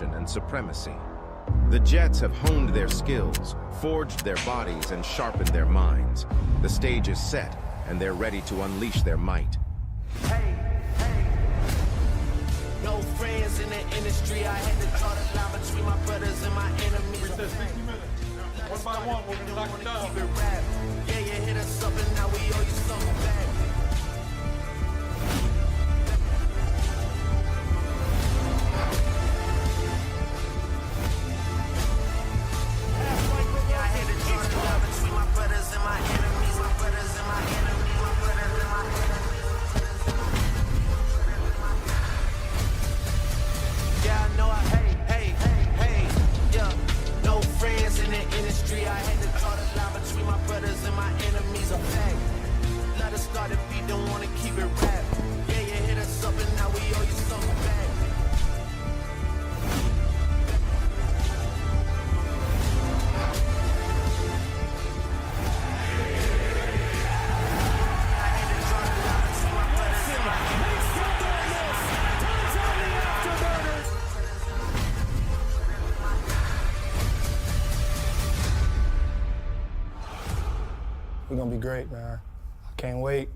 and supremacy. The Jets have honed their skills, forged their bodies, and sharpened their minds. The stage is set, and they're ready to unleash their might. Hey, no friends in the industry. I had to draw the line between my brothers and my enemies. We said 60 minutes. One by one, we're gonna knock it down. Keep it rap. Yeah, you hit us up and now we owe you something back. Yeah, I had to draw the line between my brothers and my enemies. My brothers and my enemies. My brothers and my enemies. Yeah, I know hey, yeah. No friends in the industry. I had to draw the line between my brothers and my enemies. A fact. Let us start if we don't want to keep it rap. Yeah, you hit us up and now we owe you something back. We're gonna be great, man. I can't wait.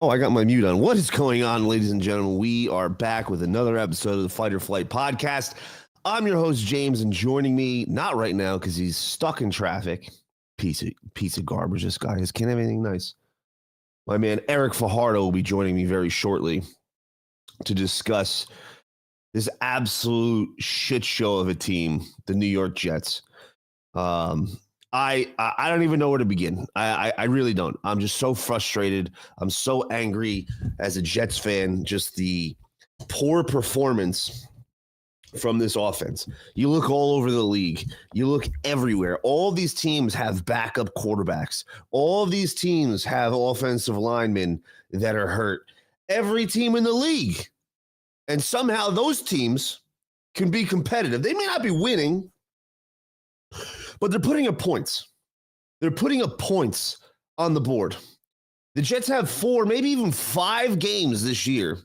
Oh, I got my mute on. What is going on, ladies and gentlemen? We are back with another episode of the Fight or Flight podcast. I'm your host, James, and joining me, not right now because he's stuck in traffic. Piece of garbage, this guy. Can't have anything nice. My man, Eric Fajardo, will be joining me very shortly to discuss this absolute shit show of a team, the New York Jets. I don't even know where to begin. I really don't. I'm just so frustrated. I'm so angry as a Jets fan, just the poor performance from this offense. You look all over the league. You look everywhere. All these teams have backup quarterbacks. All these teams have offensive linemen that are hurt. Every team in the league. And somehow those teams can be competitive. They may not be winning, but they're putting up points. They're putting up points on the board. The Jets have 4, maybe even 5 games this year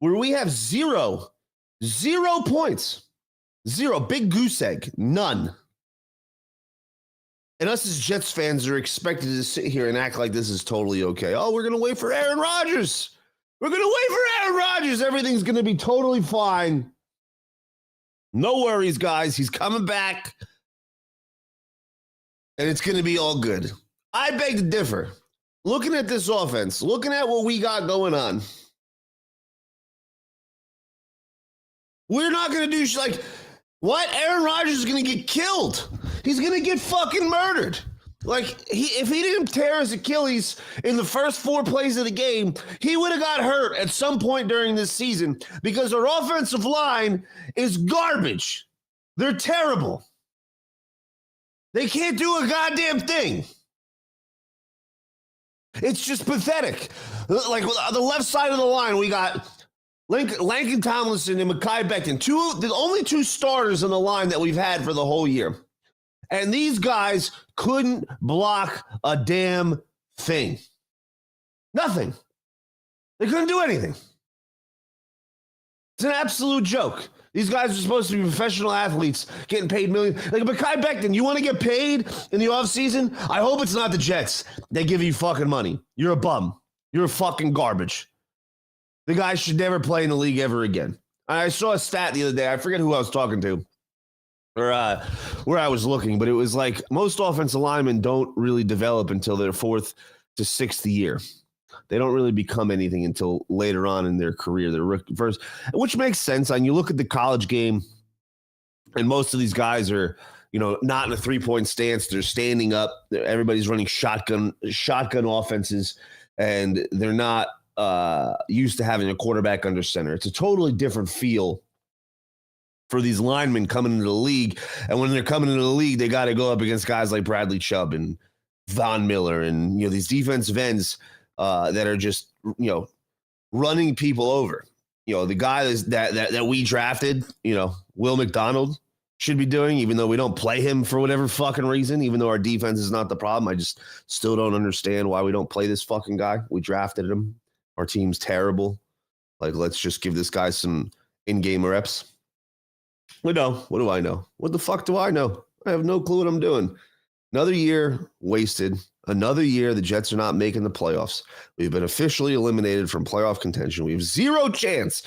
where we have zero points. 0. Big goose egg. None. And us as Jets fans are expected to sit here and act like this is totally okay. Oh, we're going to wait for Aaron Rodgers. We're going to wait for Aaron Rodgers. Everything's going to be totally fine. No worries, guys. He's coming back. And it's going to be all good. I beg to differ. Looking at this offense, looking at what we got going on, we're not going to do like, what? Aaron Rodgers is going to get killed. He's going to get fucking murdered. Like, if he didn't tear his Achilles in the first 4 plays of the game, he would have got hurt at some point during this season because our offensive line is garbage. They're terrible. They can't do a goddamn thing. It's just pathetic. Like, on the left side of the line, we got Langston Tomlinson and Mechai Becton, the only 2 starters on the line that we've had for the whole year. And these guys couldn't block a damn thing. Nothing. They couldn't do anything. It's an absolute joke. These guys are supposed to be professional athletes getting paid millions. Like Mechai Becton, you want to get paid in the offseason? I hope it's not the Jets. They give you fucking money. You're a bum. You're fucking garbage. The guy should never play in the league ever again. I saw a stat the other day. I forget who I was talking to or where I was looking, but it was like most offensive linemen don't really develop until their 4th to 6th year. They don't really become anything until later on in their career, their first, which makes sense. And you look at the college game, and most of these guys are, not in a 3-point stance. They're standing up. Everybody's running shotgun offenses. and they're not used to having a quarterback under center. It's a totally different feel for these linemen coming into the league. And when they're coming into the league, they got to go up against guys like Bradley Chubb and Von Miller and, these defensive ends that are just, running people over. The guy that we drafted, Will McDonald should be doing, even though we don't play him for whatever fucking reason, even though our defense is not the problem. I just still don't understand why we don't play this fucking guy. We drafted him. Our team's terrible. Like, let's just give this guy some in-game reps. No, what do I know? What the fuck do I know? I have no clue what I'm doing. Another year wasted. Another year the Jets are not making the playoffs. We've been officially eliminated from playoff contention. We have zero chance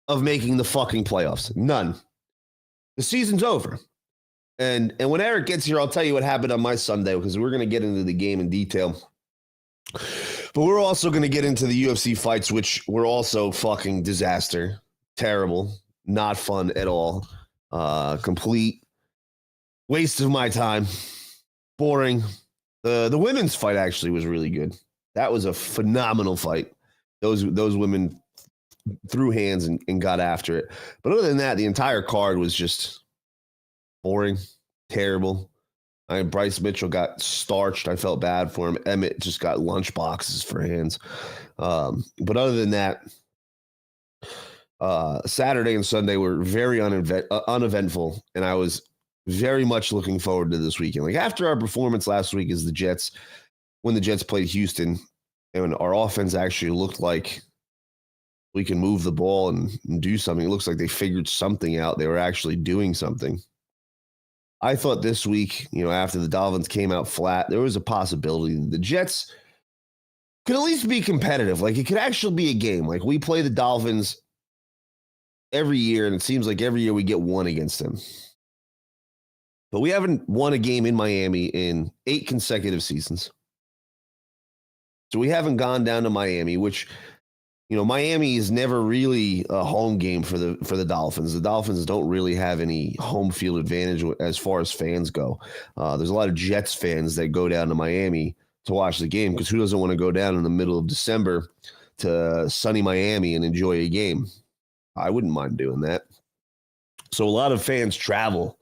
of making the fucking playoffs. None. The season's over. And when Eric gets here, I'll tell you what happened on my Sunday, because we're going to get into the game in detail. But we're also going to get into the UFC fights, which were also fucking disaster. Terrible. Not fun at all. Complete waste of my time. Boring. The women's fight actually was really good. That was a phenomenal fight. Those women threw hands and got after it. But other than that, the entire card was just boring, terrible. Bryce Mitchell got starched. I felt bad for him. Emmett just got lunch boxes for hands. But other than that, Saturday and Sunday were very uneventful, and I was very much looking forward to this weekend. Like, after our performance last week as the Jets, when the Jets played Houston, and our offense actually looked like we can move the ball and do something. It looks like they figured something out. They were actually doing something. I thought this week, after the Dolphins came out flat, there was a possibility that the Jets could at least be competitive. Like, it could actually be a game. Like, we play the Dolphins every year, and it seems like every year we get one against them. But we haven't won a game in Miami in 8 consecutive seasons. So we haven't gone down to Miami, which, Miami is never really a home game for the Dolphins. The Dolphins don't really have any home field advantage as far as fans go. There's a lot of Jets fans that go down to Miami to watch the game, because who doesn't want to go down in the middle of December to sunny Miami and enjoy a game? I wouldn't mind doing that. So a lot of fans travel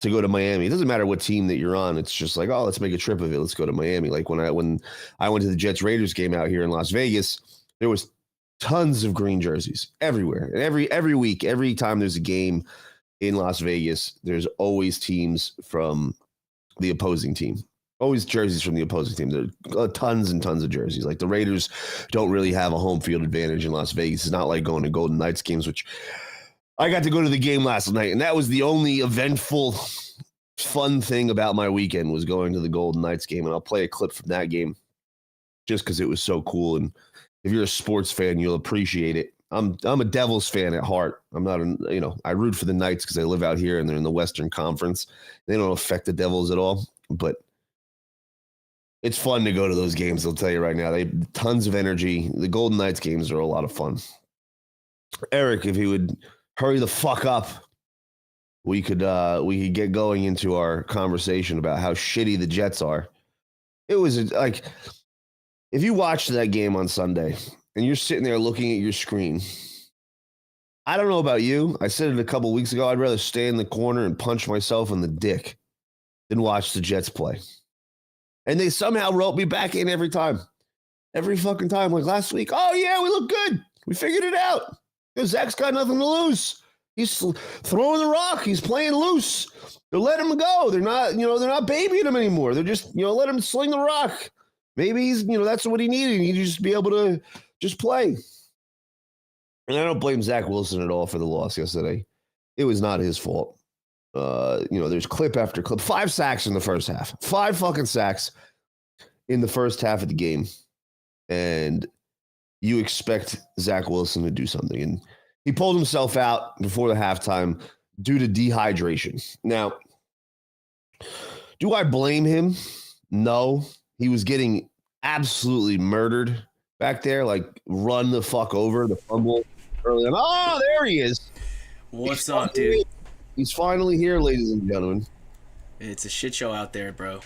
to go to Miami. It doesn't matter what team that you're on. It's just like, oh, let's make a trip of it. Let's go to Miami. Like when I went to the Jets Raiders game out here in Las Vegas, there was tons of green jerseys everywhere. And every week, every time there's a game in Las Vegas, there's always teams from the opposing team. Always jerseys from the opposing team. There are tons and tons of jerseys. Like, the Raiders don't really have a home field advantage in Las Vegas. It's not like going to Golden Knights games, which I got to go to the game last night, and that was the only eventful, fun thing about my weekend, was going to the Golden Knights game. And I'll play a clip from that game just because it was so cool. And if you're a sports fan, you'll appreciate it. I'm a Devils fan at heart. I'm not I root for the Knights because I live out here and they're in the Western Conference. They don't affect the Devils at all, but it's fun to go to those games. I'll tell you right now, they have tons of energy. The Golden Knights games are a lot of fun. Eric, if he would hurry the fuck up, we could get going into our conversation about how shitty the Jets are. It was like, if you watched that game on Sunday and you're sitting there looking at your screen, I don't know about you. I said it a couple weeks ago. I'd rather stay in the corner and punch myself in the dick than watch the Jets play. And they somehow rope me back in every time. Every fucking time. Like last week, oh yeah, we look good. We figured it out. Zach's got nothing to lose. He's throwing the rock. He's playing loose. They're letting him go. They're not babying him anymore. They're just, let him sling the rock. Maybe he's, that's what he needed. He needed to just be able to just play. And I don't blame Zach Wilson at all for the loss yesterday. It was not his fault. There's clip after clip. 5 sacks in the first half. 5 fucking sacks in the first half of the game. And you expect Zach Wilson to do something. And he pulled himself out before the halftime due to dehydration. Now, do I blame him? No. He was getting absolutely murdered back there, like run the fuck over, the fumble early on. Oh, there he is. What's up, dude? He's finally here, ladies and gentlemen. It's a shit show out there, bro.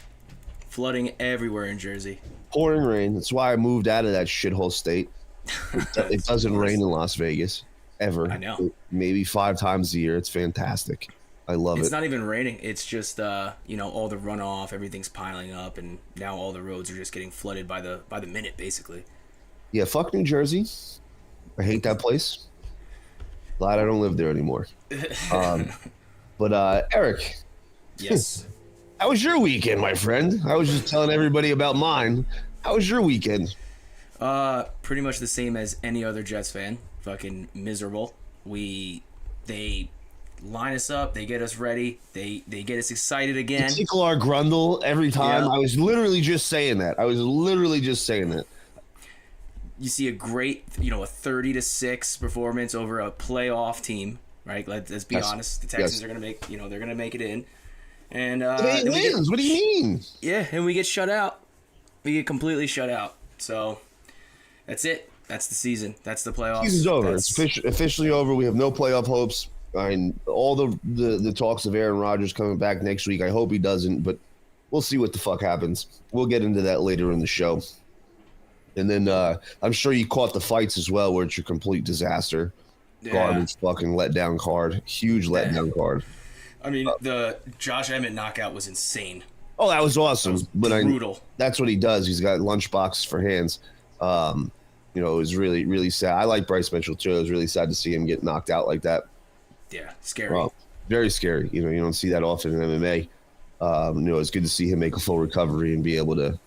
flooding everywhere in Jersey. Pouring rain. That's why I moved out of that shithole state. It doesn't rain in Las Vegas ever. I know. Maybe 5 times a year. It's fantastic. I love it. It's not even raining. It's just all the runoff, everything's piling up, and now all the roads are just getting flooded by the minute, basically. Yeah, fuck New Jersey. I hate that place. Glad I don't live there anymore. But Eric. Yes. How was your weekend, my friend? I was just telling everybody about mine. How was your weekend? Pretty much the same as any other Jets fan. Fucking miserable. They line us up, they get us ready, they get us excited again. Tickle our grundle every time. Yeah. I was literally just saying that. You see a great, a 30-6 performance over a playoff team, right? Let's be honest. The Texans are gonna make, they're gonna make it in. And they wins. What do you mean? Yeah, and we get shut out. We get completely shut out. So that's it. That's the season. That's the playoffs. Season's over. It's officially over. We have no playoff hopes. All the talks of Aaron Rodgers coming back next week. I hope he doesn't, but we'll see what the fuck happens. We'll get into that later in the show. And then I'm sure you caught the fights as well, where it's a complete disaster. Yeah. Garbage fucking letdown card. Huge letdown card. I mean, the Josh Emmett knockout was insane. Oh, that was awesome. That was brutal. That's what he does. He's got lunchboxes for hands. It was really, really sad. I like Bryce Mitchell too. It was really sad to see him get knocked out like that. Yeah, scary. Very scary. You don't see that often in MMA. It's good to see him make a full recovery and be able to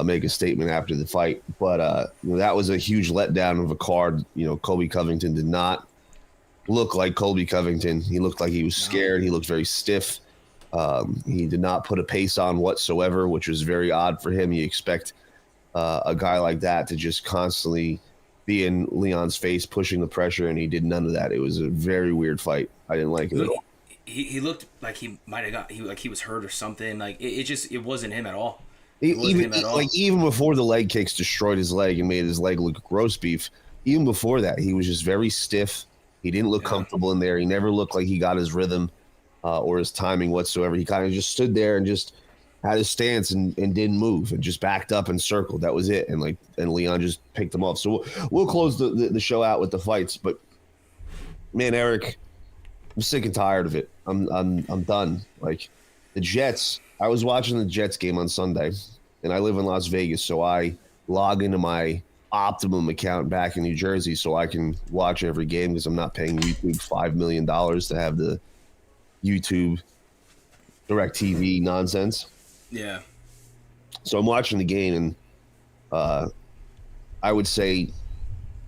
make a statement after the fight. But that was a huge letdown of a card. Colby Covington did not look like Colby Covington. He looked like he was scared. He looked very stiff. He did not put a pace on whatsoever, which was very odd for him. You expect a guy like that to just constantly be in Leon's face, pushing the pressure, and he did none of that. It was a very weird fight. I didn't like it at all. He looked like he might have got he was hurt or something. Like it wasn't him at all. Even before the leg kicks destroyed his leg and made his leg look roast beef, even before that, he was just very stiff. He didn't look comfortable in there. He never looked like he got his rhythm or his timing whatsoever. He kind of just stood there and just had his stance and didn't move and just backed up and circled. That was it. And Leon just picked him off. So we'll close the show out with the fights. But man, Eric, I'm sick and tired of it. I'm done. Like the Jets. I was watching the Jets game on Sunday, and I live in Las Vegas, so I log into my Optimum account back in New Jersey so I can watch every game because I'm not paying YouTube $5 million to have the YouTube DirecTV nonsense. Yeah. So I'm watching the game, and I would say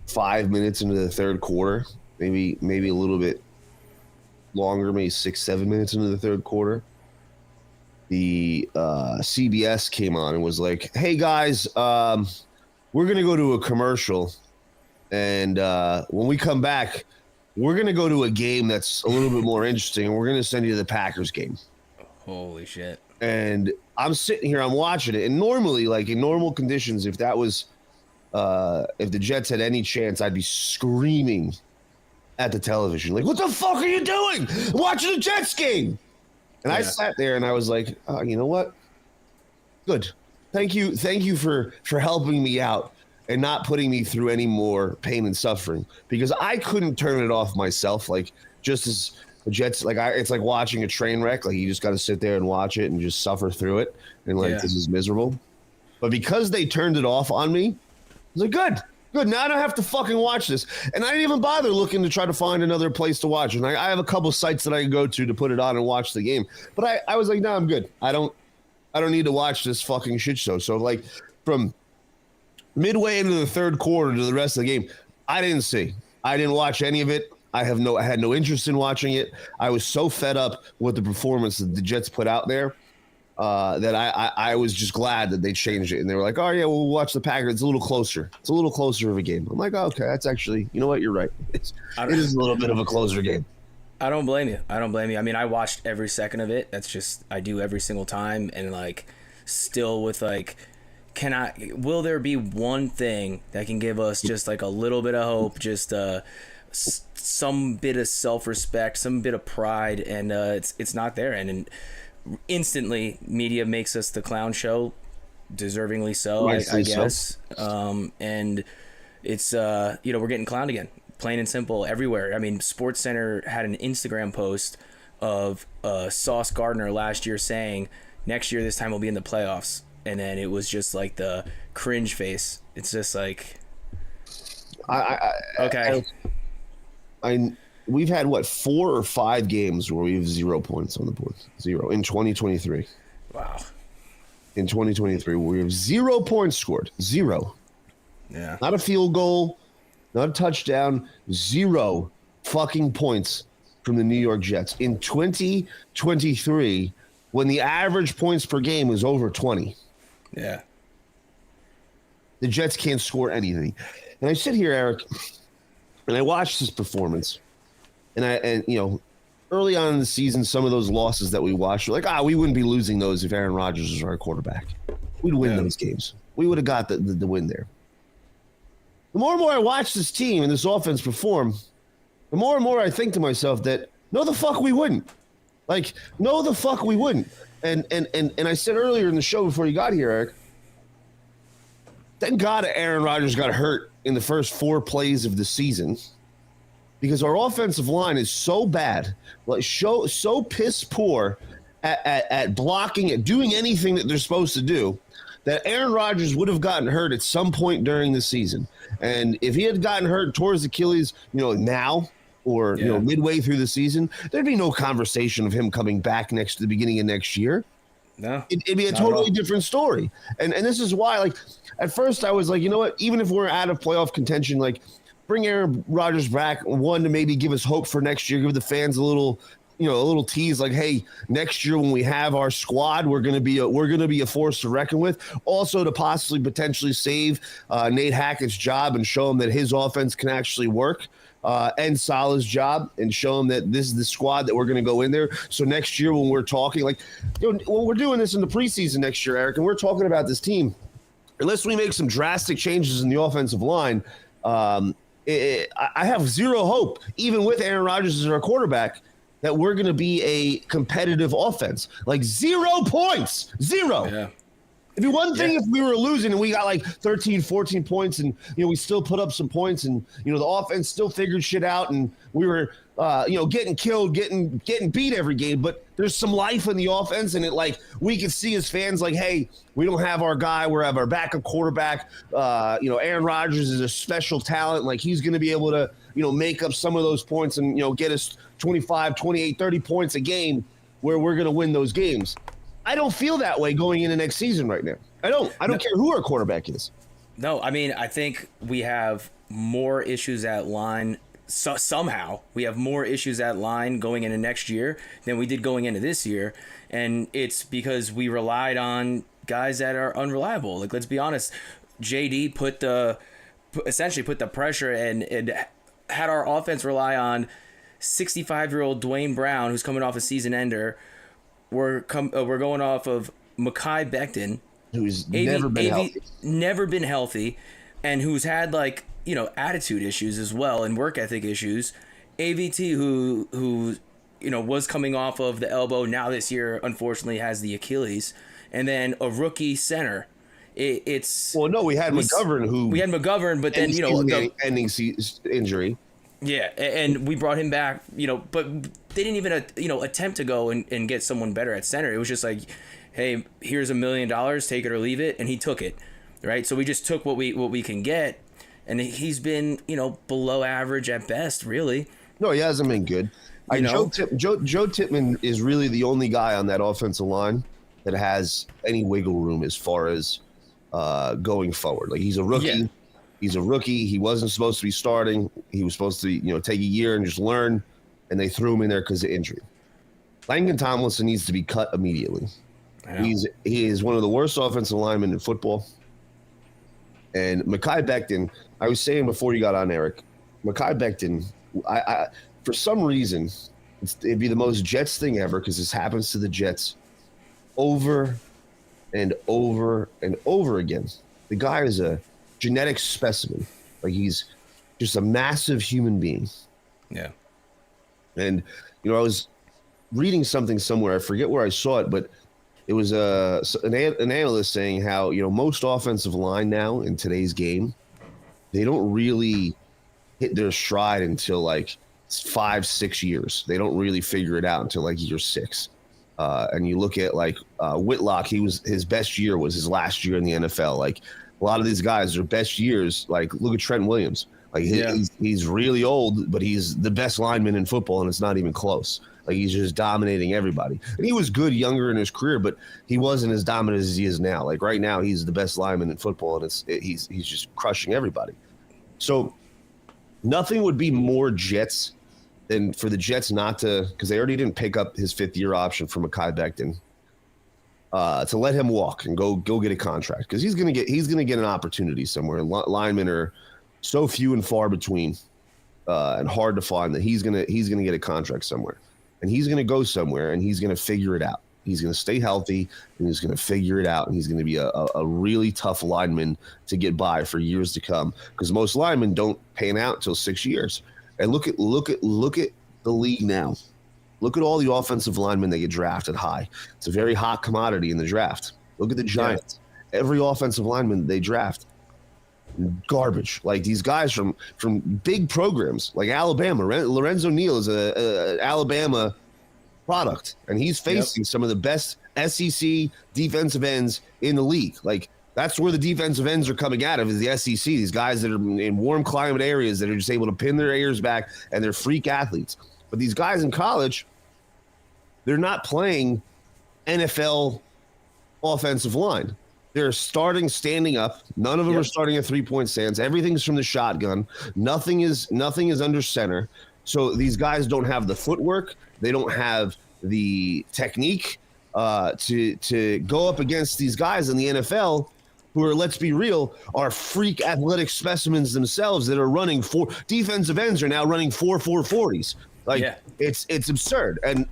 5 minutes into the third quarter, maybe a little bit longer, maybe 6-7 minutes into the third quarter, the CBS came on and was like, "Hey guys, we're gonna go to a commercial, and when we come back, we're gonna go to a game that's a little bit more interesting, and we're gonna send you to the Packers game." Holy shit! And I'm sitting here, I'm watching it, and normally, like in normal conditions, if that was, if the Jets had any chance, I'd be screaming at the television, like, "What the fuck are you doing? I'm watching the Jets game!" And I sat there and I was like, "Oh, you know what? Good. Thank you for helping me out and not putting me through any more pain and suffering, because I couldn't turn it off myself. Like, just as the Jets, it's like watching a train wreck. Like, you just got to sit there and watch it and just suffer through it. And this is miserable. But because they turned it off on me, I was like, good. Now I don't have to fucking watch this. And I didn't even bother looking to try to find another place to watch. And I have a couple sites that I can go to put it on and watch the game. But I was like, no, I'm good. I don't need to watch this fucking shit show. So like from midway into the third quarter to the rest of the game, I didn't watch any of it. I had no interest in watching it. I was so fed up with the performance that the Jets put out there that I was just glad that they changed it. And they were like, "Oh yeah, we'll watch the Packers. It's a little closer. It's a little closer of a game." I'm like, oh, "Okay, that's actually, you know what? You're right. It is a little bit of a closer game." I don't blame you. I mean, I watched every second of it. That's just, I do every single time. And like, still with like, will there be one thing that can give us just like a little bit of hope, just some bit of self-respect, some bit of pride, and it's not there. And instantly media makes us the clown show, deservingly so, I guess. And it's we're getting clowned again, plain and simple, everywhere. I mean, SportsCenter had an Instagram post of Sauce Gardner last year saying next year this time we'll be in the playoffs, and then it was just like the cringe face. It's just like we've had 4 or 5 games where we have 0 points on the board. 0 in 2023. Wow. In 2023, we have 0 points scored. 0. Yeah. Not a field goal, not a touchdown. 0 fucking points from the New York Jets in 2023, when the average points per game was over 20. Yeah. The Jets can't score anything. And I sit here, Eric, and I watch this performance, and early on in the season, some of those losses that we watched, we're like, we wouldn't be losing those if Aaron Rodgers was our quarterback. We'd win those games. We would have got the win there. The more and more I watch this team and this offense perform, the more and more I think to myself that no, the fuck we wouldn't. Like, no, the fuck we wouldn't. And I said earlier in the show before you got here, Eric, thank God Aaron Rodgers got hurt in the first 4 plays of the season, because our offensive line is so bad, like so piss poor at blocking, at doing anything that they're supposed to do, that Aaron Rodgers would have gotten hurt at some point during the season. And if he had gotten hurt towards Achilles, now or midway through the season, there'd be no conversation of him coming back to the beginning of next year. No, it'd be a totally different story. And this is why, like, at first I was like, you know what, even if we're out of playoff contention, like, bring Aaron Rodgers back, one, to maybe give us hope for next year, give the fans a little tease, like, hey, next year when we have our squad, we're gonna be a force to reckon with. Also to possibly potentially save Nate Hackett's job and show him that his offense can actually work. And Saleh's job, and show him that this is the squad that we're going to go in there. So next year when we're talking, like, when we're doing this in the preseason next year, Eric, and we're talking about this team, unless we make some drastic changes in the offensive line, I have 0 hope, even with Aaron Rodgers as our quarterback, that we're going to be a competitive offense. Like, 0 points. 0. Yeah. It'd be one thing if we were losing and we got like 13, 14 points and, we still put up some points and, the offense still figured shit out and we were, getting killed, getting beat every game. But there's some life in the offense, and we could see as fans, like, hey, we don't have our guy. We have our backup quarterback. Aaron Rodgers is a special talent. Like, he's going to be able to, make up some of those points and, get us 25, 28, 30 points a game where we're going to win those games. I don't feel that way going into next season right now. I don't care who our quarterback is. No, I mean, I think we have more issues at line. So somehow we have more issues at line going into next year than we did going into this year. And it's because we relied on guys that are unreliable. Like, let's be honest, JD essentially put the pressure and had our offense rely on 65-year-old Dwayne Brown, who's coming off a season ender. We're going off of Mechai Becton, who's never been healthy, and who's had attitude issues as well and work ethic issues. AVT, who was coming off of the elbow, now this year unfortunately has the Achilles, and then a rookie center. We had McGovern, but then ending injury. Yeah, and we brought him back, but they didn't even, attempt to go and get someone better at center. It was just like, hey, here's $1 million, take it or leave it, and he took it, right? So we just took what we can get, and he's been, below average at best, really. No, he hasn't been good. Joe Tippmann is really the only guy on that offensive line that has any wiggle room as far as going forward. Like, he's a rookie. Yeah. He's a rookie. He wasn't supposed to be starting. He was supposed to, take a year and just learn, and they threw him in there because of injury. Langdon Tomlinson needs to be cut immediately. He is one of the worst offensive linemen in football. And Mechai Becton, I was saying before you got on, Eric, Mechai Becton, I for some reason, it'd be the most Jets thing ever, because this happens to the Jets over and over and over again. The guy is a genetic specimen. Like, he's just a massive human being. Yeah. And I was reading something somewhere. I forget where I saw it, but it was an analyst saying how, most offensive line now in today's game, they don't really hit their stride until like 5-6 years. They don't really figure it out until like year 6. And you look at like Whitlock, his best year was his last year in the NFL. Like a lot of these guys, their best years, like look at Trent Williams. Like he's really old, but he's the best lineman in football, and it's not even close. Like he's just dominating everybody. And he was good younger in his career, but he wasn't as dominant as he is now. Like right now, he's the best lineman in football, and he's just crushing everybody. So nothing would be more Jets than for the Jets not to, because they already didn't pick up his 5th-year option for Mechai Becton, to let him walk and go get a contract, because he's gonna get an opportunity somewhere. Linemen are so few and far between, and hard to find, that he's gonna get a contract somewhere, and he's gonna go somewhere, and he's gonna figure it out. He's gonna stay healthy, and he's gonna figure it out, and he's gonna be a really tough lineman to get by for years to come, because most linemen don't pan out until 6 years. And look at the league now. Look at all the offensive linemen that get drafted high. It's a very hot commodity in the draft. Look at the Giants. Yeah. Every offensive lineman they draft, garbage. Like these guys from big programs like Alabama. Lorenzo Neal is a Alabama product, and he's facing some of the best SEC defensive ends in the league. Like that's where the defensive ends are coming out of, is the SEC. These guys that are in warm climate areas that are just able to pin their ears back, and they're freak athletes. But these guys in college, they're not playing NFL offensive line. They're starting standing up. None of them are starting at 3-point stance. Everything's from the shotgun. Nothing is under center. So these guys don't have the footwork. They don't have the technique to go up against these guys in the NFL who are, let's be real, are freak athletic specimens themselves that are running defensive ends are now running 4.40s. Like it's absurd. And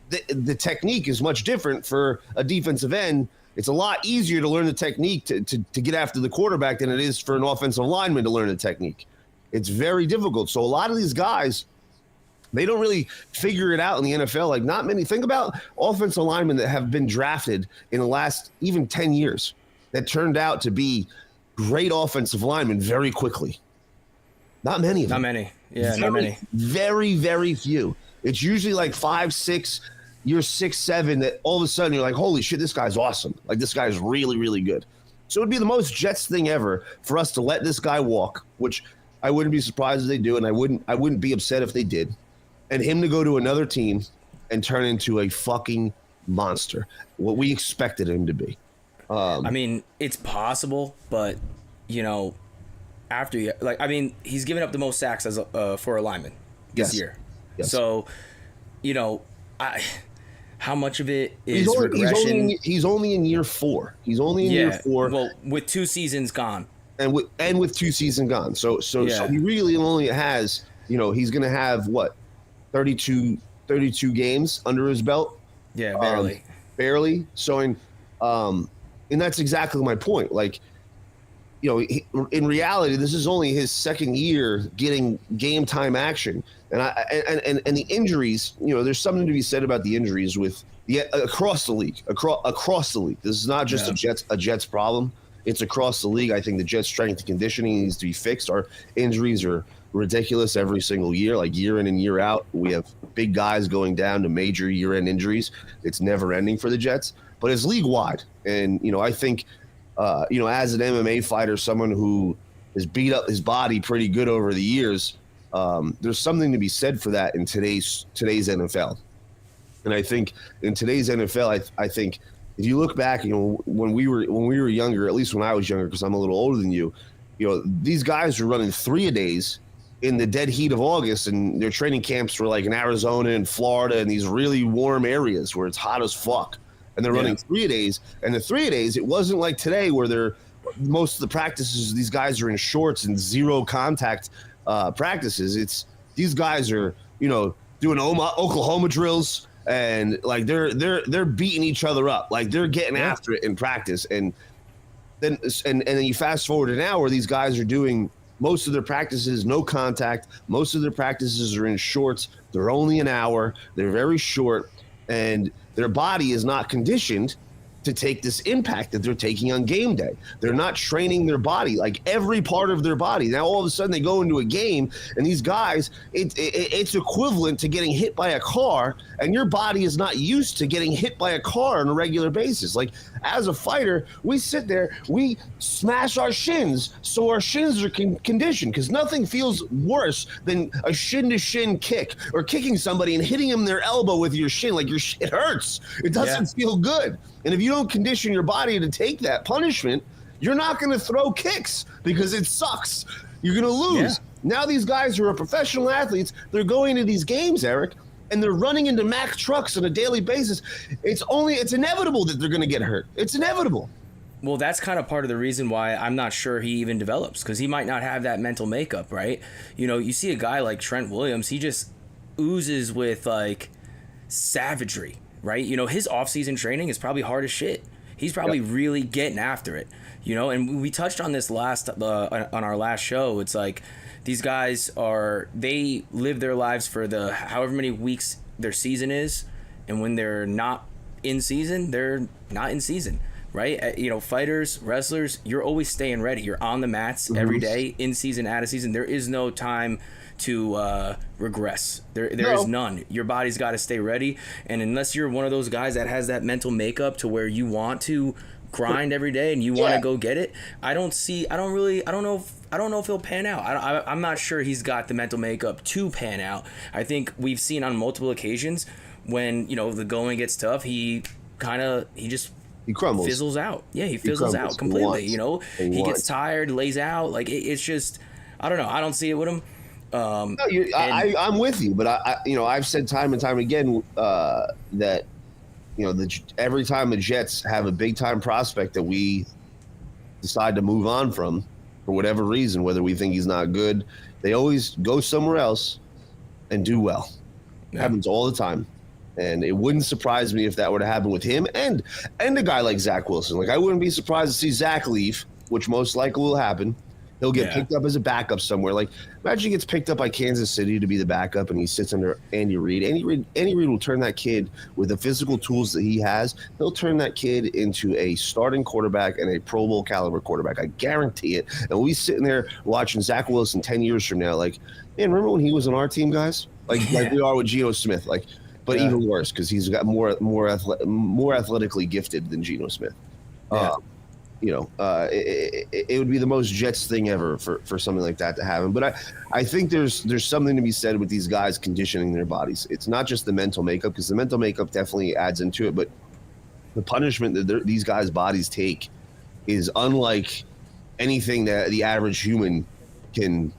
the technique is much different for a defensive end. It's a lot easier to learn the technique to get after the quarterback than it is for an offensive lineman to learn the technique. It's very difficult. So a lot of these guys, they don't really figure it out in the NFL. Like not many. Think about offensive linemen that have been drafted in the last even 10 years that turned out to be great offensive linemen very quickly. Not many of them. Not many. Yeah, not many. Very, very few. It's usually like 5, 6, year 6, 7 that all of a sudden you're like, holy shit, this guy's awesome. Like this guy's really, really good. So it'd be the most Jets thing ever for us to let this guy walk, which I wouldn't be surprised if they do, and I wouldn't be upset if they did. And him to go to another team and turn into a fucking monster, what we expected him to be. I mean, it's possible, but after he's given up the most sacks as for a lineman this year. Yes. So, how much of it is regression? He's only in year 4. He's only in year 4. Well, with 2 seasons gone. And with 2 seasons gone. So he really only has, he's going to have what, 32 games under his belt? Yeah, barely. So and that's exactly my point. Like, in reality, this is only his 2nd year getting game time action. And and the injuries, there's something to be said about the injuries across the league, across the league. This is not just a Jets problem. It's across the league. I think the Jets' strength and conditioning needs to be fixed. Our injuries are ridiculous every single year, like year in and year out. We have big guys going down to major year-end injuries. It's never ending for the Jets, but it's league-wide. And, I think, as an MMA fighter, someone who has beat up his body pretty good over the years, there's something to be said for that in today's NFL. And I think in today's NFL, I think if you look back, when we were younger, at least when I was younger, because I'm a little older than you, these guys were running 3-a-days in the dead heat of August, and their training camps were like in Arizona and Florida and these really warm areas where it's hot as fuck. And they're running 3-a-days, and the 3-a-days, it wasn't like today where most of the practices, these guys are in shorts and zero contact practices. It's these guys are, doing Oklahoma drills, and like they're beating each other up, like they're getting after it in practice. And then you fast forward to now where these guys are doing Most of their practices, no contact. Most of their practices are in shorts. They're only an hour. They're very short, and their body is not conditioned to take this impact that they're taking on game day. They're not training their body, like every part of their body. Now, all of a sudden, they go into a game, and these guys, it's equivalent to getting hit by a car, and your body is not used to getting hit by a car on a regular basis. Like, as a fighter, we sit there, we smash our shins, so our shins are conditioned, because nothing feels worse than a shin-to-shin kick, or kicking somebody and hitting them in their elbow with your shin. Like, it hurts. It doesn't feel good. And if you don't condition your body to take that punishment, you're not going to throw kicks because it sucks. You're going to lose. Yeah. Now these guys who are professional athletes, they're going to these games, Eric, and they're running into Mack trucks on a daily basis. It's inevitable that they're going to get hurt. It's inevitable. Well, that's kind of part of the reason why I'm not sure he even develops, because he might not have that mental makeup, right? You know, you see a guy like Trent Williams, he just oozes with, like, savagery. Right, you know, his off-season training is probably hard as shit. He's probably really getting after it, you know. And we touched on this on our last show. It's like these guys they live their lives for the however many weeks their season is, and when they're not in season, they're not in season, right? You know, fighters, wrestlers, you're always staying ready. You're on the mats every day, in season, out of season. There is no time to regress. There is none. Your body's got to stay ready, and unless you're one of those guys that has that mental makeup to where you want to grind every day and you want to go get it, I don't know if he'll pan out. I'm not sure he's got the mental makeup to pan out. I think we've seen on multiple occasions when, you know, the going gets tough, he crumbles. Fizzles out. Yeah, he fizzles out completely. You know, he gets tired, lays out. Like it's just, I don't know. I don't see it with him. No, I'm with you, but I've said time and time again that, you know, every time the Jets have a big time prospect that we decide to move on from for whatever reason, whether we think he's not good, they always go somewhere else and do well. It happens all the time. And it wouldn't surprise me if that were to happen with him and a guy like Zach Wilson. Like, I wouldn't be surprised to see Zach leave, which most likely will happen. He'll get picked up as a backup somewhere. Like, imagine he gets picked up by Kansas City to be the backup, and he sits under Andy Reid. Andy Reid will turn that kid with the physical tools that he has. He'll turn that kid into a starting quarterback and a Pro Bowl caliber quarterback. I guarantee it. And we'll be sitting there watching Zach Wilson 10 years from now. Like, man, remember when he was on our team, guys? Like we are with Geno Smith. Like, but even worse because he's got more athletically gifted than Geno Smith. You know, it would be the most Jets thing ever for something like that to happen. But I think there's something to be said with these guys conditioning their bodies. It's not just the mental makeup, because the mental makeup definitely adds into it, but the punishment that these guys' bodies take is unlike anything that the average human can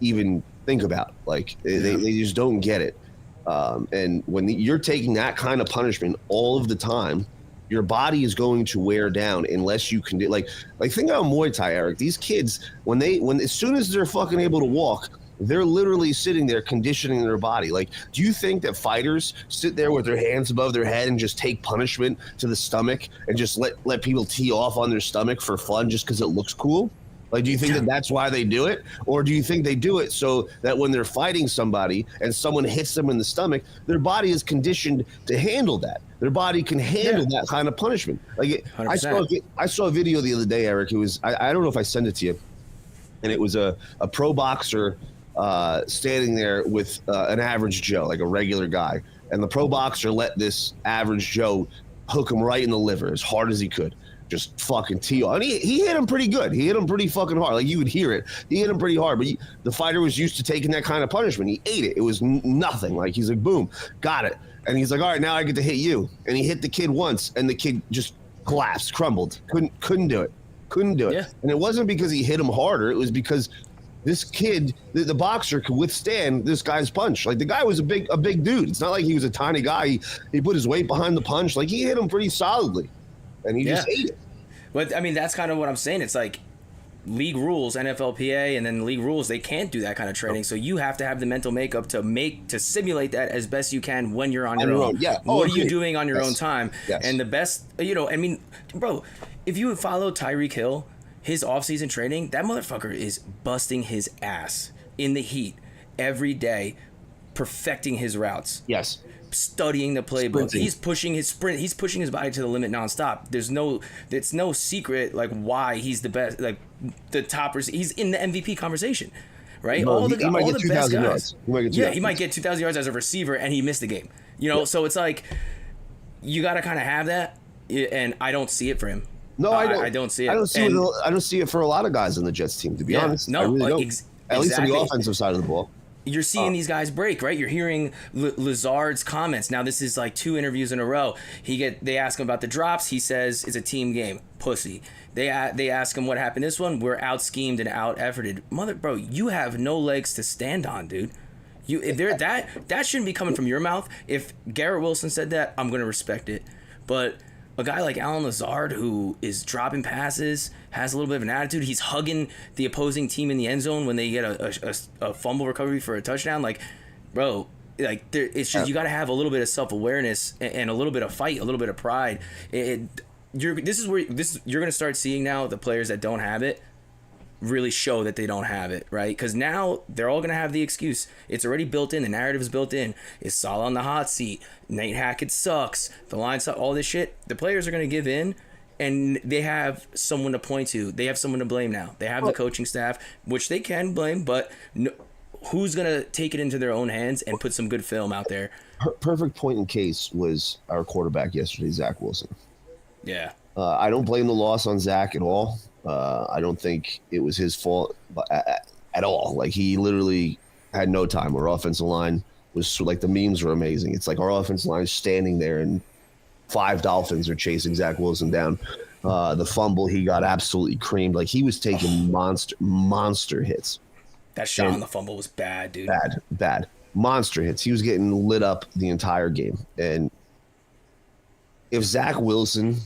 even think about. Like, they just don't get it. And when you're taking that kind of punishment all of the time, your body is going to wear down unless you can like think about Muay Thai, Eric. These kids, when as soon as they're fucking able to walk, they're literally sitting there conditioning their body. Like, do you think that fighters sit there with their hands above their head and just take punishment to the stomach and just let people tee off on their stomach for fun just because it looks cool? Like, do you think that that's why they do it? Or do you think they do it so that when they're fighting somebody and someone hits them in the stomach, their body is conditioned to handle that? Their body can handle that kind of punishment. Like, I saw a video the other day, Eric. It was, I don't know if I sent it to you, and it was a pro boxer standing there with an average Joe, like a regular guy. And the pro boxer let this average Joe hook him right in the liver as hard as he could. Just fucking tee off. And he hit him pretty good. He hit him pretty fucking hard. Like, you would hear it. He hit him pretty hard. But the fighter was used to taking that kind of punishment. He ate it. It was nothing. Like, he's like, boom, got it. And he's like, all right, now I get to hit you. And he hit the kid once, and the kid just collapsed, crumbled. Couldn't do it. Yeah. And it wasn't because he hit him harder. It was because this kid, the boxer, could withstand this guy's punch. Like, the guy was a big dude. It's not like he was a tiny guy. He put his weight behind the punch. Like, he hit him pretty solidly. And he just ate it. But I mean, that's kind of what I'm saying. It's like league rules, NFLPA, and then league rules, they can't do that kind of training. So you have to have the mental makeup to simulate that as best you can when you're on your own. Yeah. What are you doing on your own time? Yes. And the best, I mean, bro, if you would follow Tyreek Hill, his offseason training, that motherfucker is busting his ass in the heat every day, perfecting his routes. Yes. Studying the playbook. Sprinting. He's pushing his body to the limit nonstop. It's no secret like why he's the best, like the toppers. He's in the MVP conversation, right? No, he might get 2,000 yards. He might get 2,000 yards as a receiver, and he missed the game. So it's like you got to kind of have that, and I don't see it for him. No, I don't see it. I don't see it for a lot of guys on the Jets team, to be honest. No, I really don't. At least on exactly. the offensive side of the ball. You're seeing these guys break, right? You're hearing Lazard's comments. Now, this is like 2 interviews in a row. They ask him about the drops. He says it's a team game. Pussy. They ask him what happened this one. We're out-schemed and out-efforted. Bro, you have no legs to stand on, dude. That shouldn't be coming from your mouth. If Garrett Wilson said that, I'm going to respect it. But a guy like Alan Lazard, who is dropping passes, has a little bit of an attitude. He's hugging the opposing team in the end zone when they get a fumble recovery for a touchdown. Like, bro, it's just you got to have a little bit of self-awareness and a little bit of fight, a little bit of pride. You're going to start seeing now the players that don't have it really show that they don't have it, right? Because now they're all going to have the excuse. It's already built in. The narrative is built in. Is Saleh on the hot seat? Nate Hackett sucks. The line sucks. All this shit. The players are going to give in, and they have someone to point to. They have someone to blame now. They have the coaching staff, which they can blame, but who's going to take it into their own hands and put some good film out there? Perfect point in case was our quarterback yesterday, Zach Wilson. Yeah. I don't blame the loss on Zach at all. I don't think it was his fault at all. Like, he literally had no time. Our offensive line was like, the memes were amazing. It's like our offensive line is standing there and 5 Dolphins are chasing Zach Wilson down. The fumble, he got absolutely creamed. Like, he was taking monster hits. That shot on the fumble was bad, dude. Bad. Monster hits. He was getting lit up the entire game. And if Zach Wilson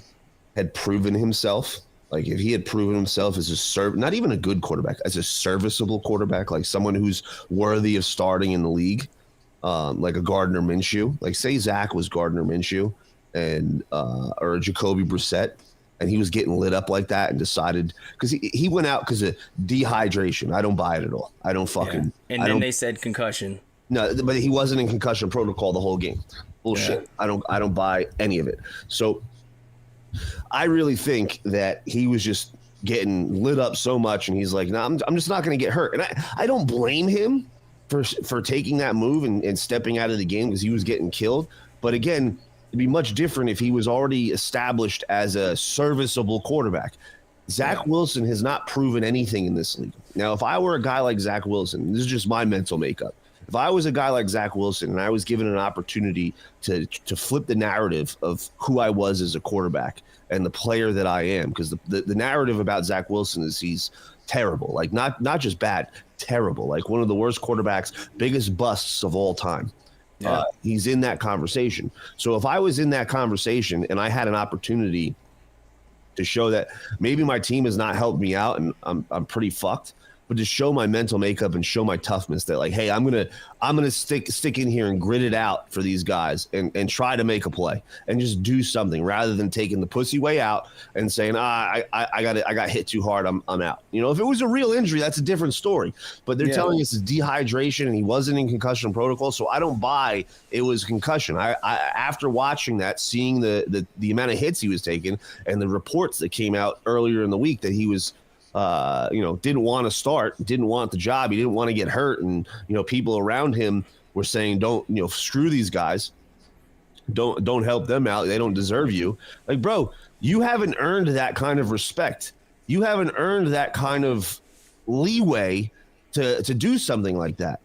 had proven himself, like if he had proven himself as not even a good quarterback, as a serviceable quarterback, like someone who's worthy of starting in the league, like a Gardner Minshew, like say Zach was Gardner Minshew and or a Jacoby Brissett, and he was getting lit up like that and decided, because he went out because of dehydration. I don't buy it at all. I don't fucking. Yeah. And then they said concussion. No, but he wasn't in concussion protocol the whole game. Bullshit. Yeah. I don't buy any of it. So I really think that he was just getting lit up so much, and he's like, "No, I'm just not going to get hurt." And I don't blame him for taking that move and stepping out of the game, because he was getting killed. But again, it'd be much different if he was already established as a serviceable quarterback. Zach Wilson has not proven anything in this league. Now, if I were a guy like Zach Wilson, this is just my mental makeup. If I was a guy like Zach Wilson and I was given an opportunity to flip the narrative of who I was as a quarterback and the player that I am, because the narrative about Zach Wilson is he's terrible, like not just bad, terrible, like one of the worst quarterbacks, biggest busts of all time. Yeah. He's in that conversation. So if I was in that conversation and I had an opportunity to show that maybe my team has not helped me out and I'm pretty fucked, but to show my mental makeup and show my toughness, that like, hey, I'm gonna stick in here and grit it out for these guys and try to make a play and just do something, rather than taking the pussy way out and saying, I got hit too hard, I'm out. You know, if it was a real injury, that's a different story. But they're telling us it's dehydration and he wasn't in concussion protocol, so I don't buy it was concussion. I after watching that, seeing the amount of hits he was taking and the reports that came out earlier in the week that he was didn't want to start, didn't want the job, he didn't want to get hurt, and people around him were saying, don't screw these guys, don't help them out, they don't deserve you. Like, bro, you haven't earned that kind of respect, you haven't earned that kind of leeway to do something like that.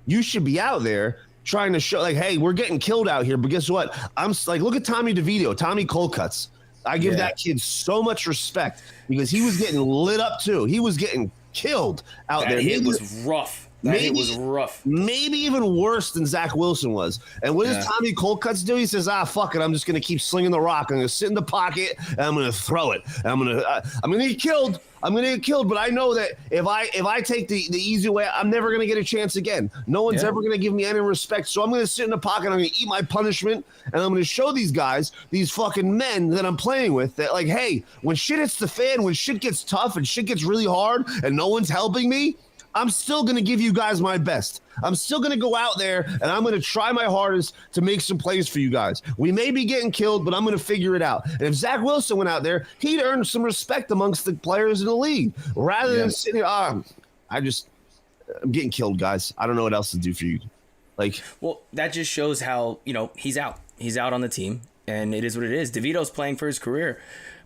You should be out there trying to show, like, hey, we're getting killed out here, but guess what, I'm like, look at Tommy DeVito, Tommy Colcuts. I give that kid so much respect, because he was getting lit up too. He was getting killed out there. It was rough. It was rough. Maybe even worse than Zach Wilson was. And what does Tommy Colcuts do? He says, fuck it. I'm just going to keep slinging the rock. I'm going to sit in the pocket, and I'm going to throw it. And I'm going to get killed. I'm going to get killed, but I know that if I take the easy way, I'm never going to get a chance again. No one's ever going to give me any respect. So I'm going to sit in the pocket. I'm going to eat my punishment, and I'm going to show these guys, these fucking men that I'm playing with, that like, hey, when shit hits the fan, when shit gets tough and shit gets really hard and no one's helping me, I'm still going to give you guys my best. I'm still going to go out there, and I'm going to try my hardest to make some plays for you guys. We may be getting killed, but I'm going to figure it out. And if Zach Wilson went out there, he'd earn some respect amongst the players in the league rather than sitting I'm getting killed, guys. I don't know what else to do for you. Well, that just shows how, he's out. He's out on the team, and it is what it is. DeVito's playing for his career.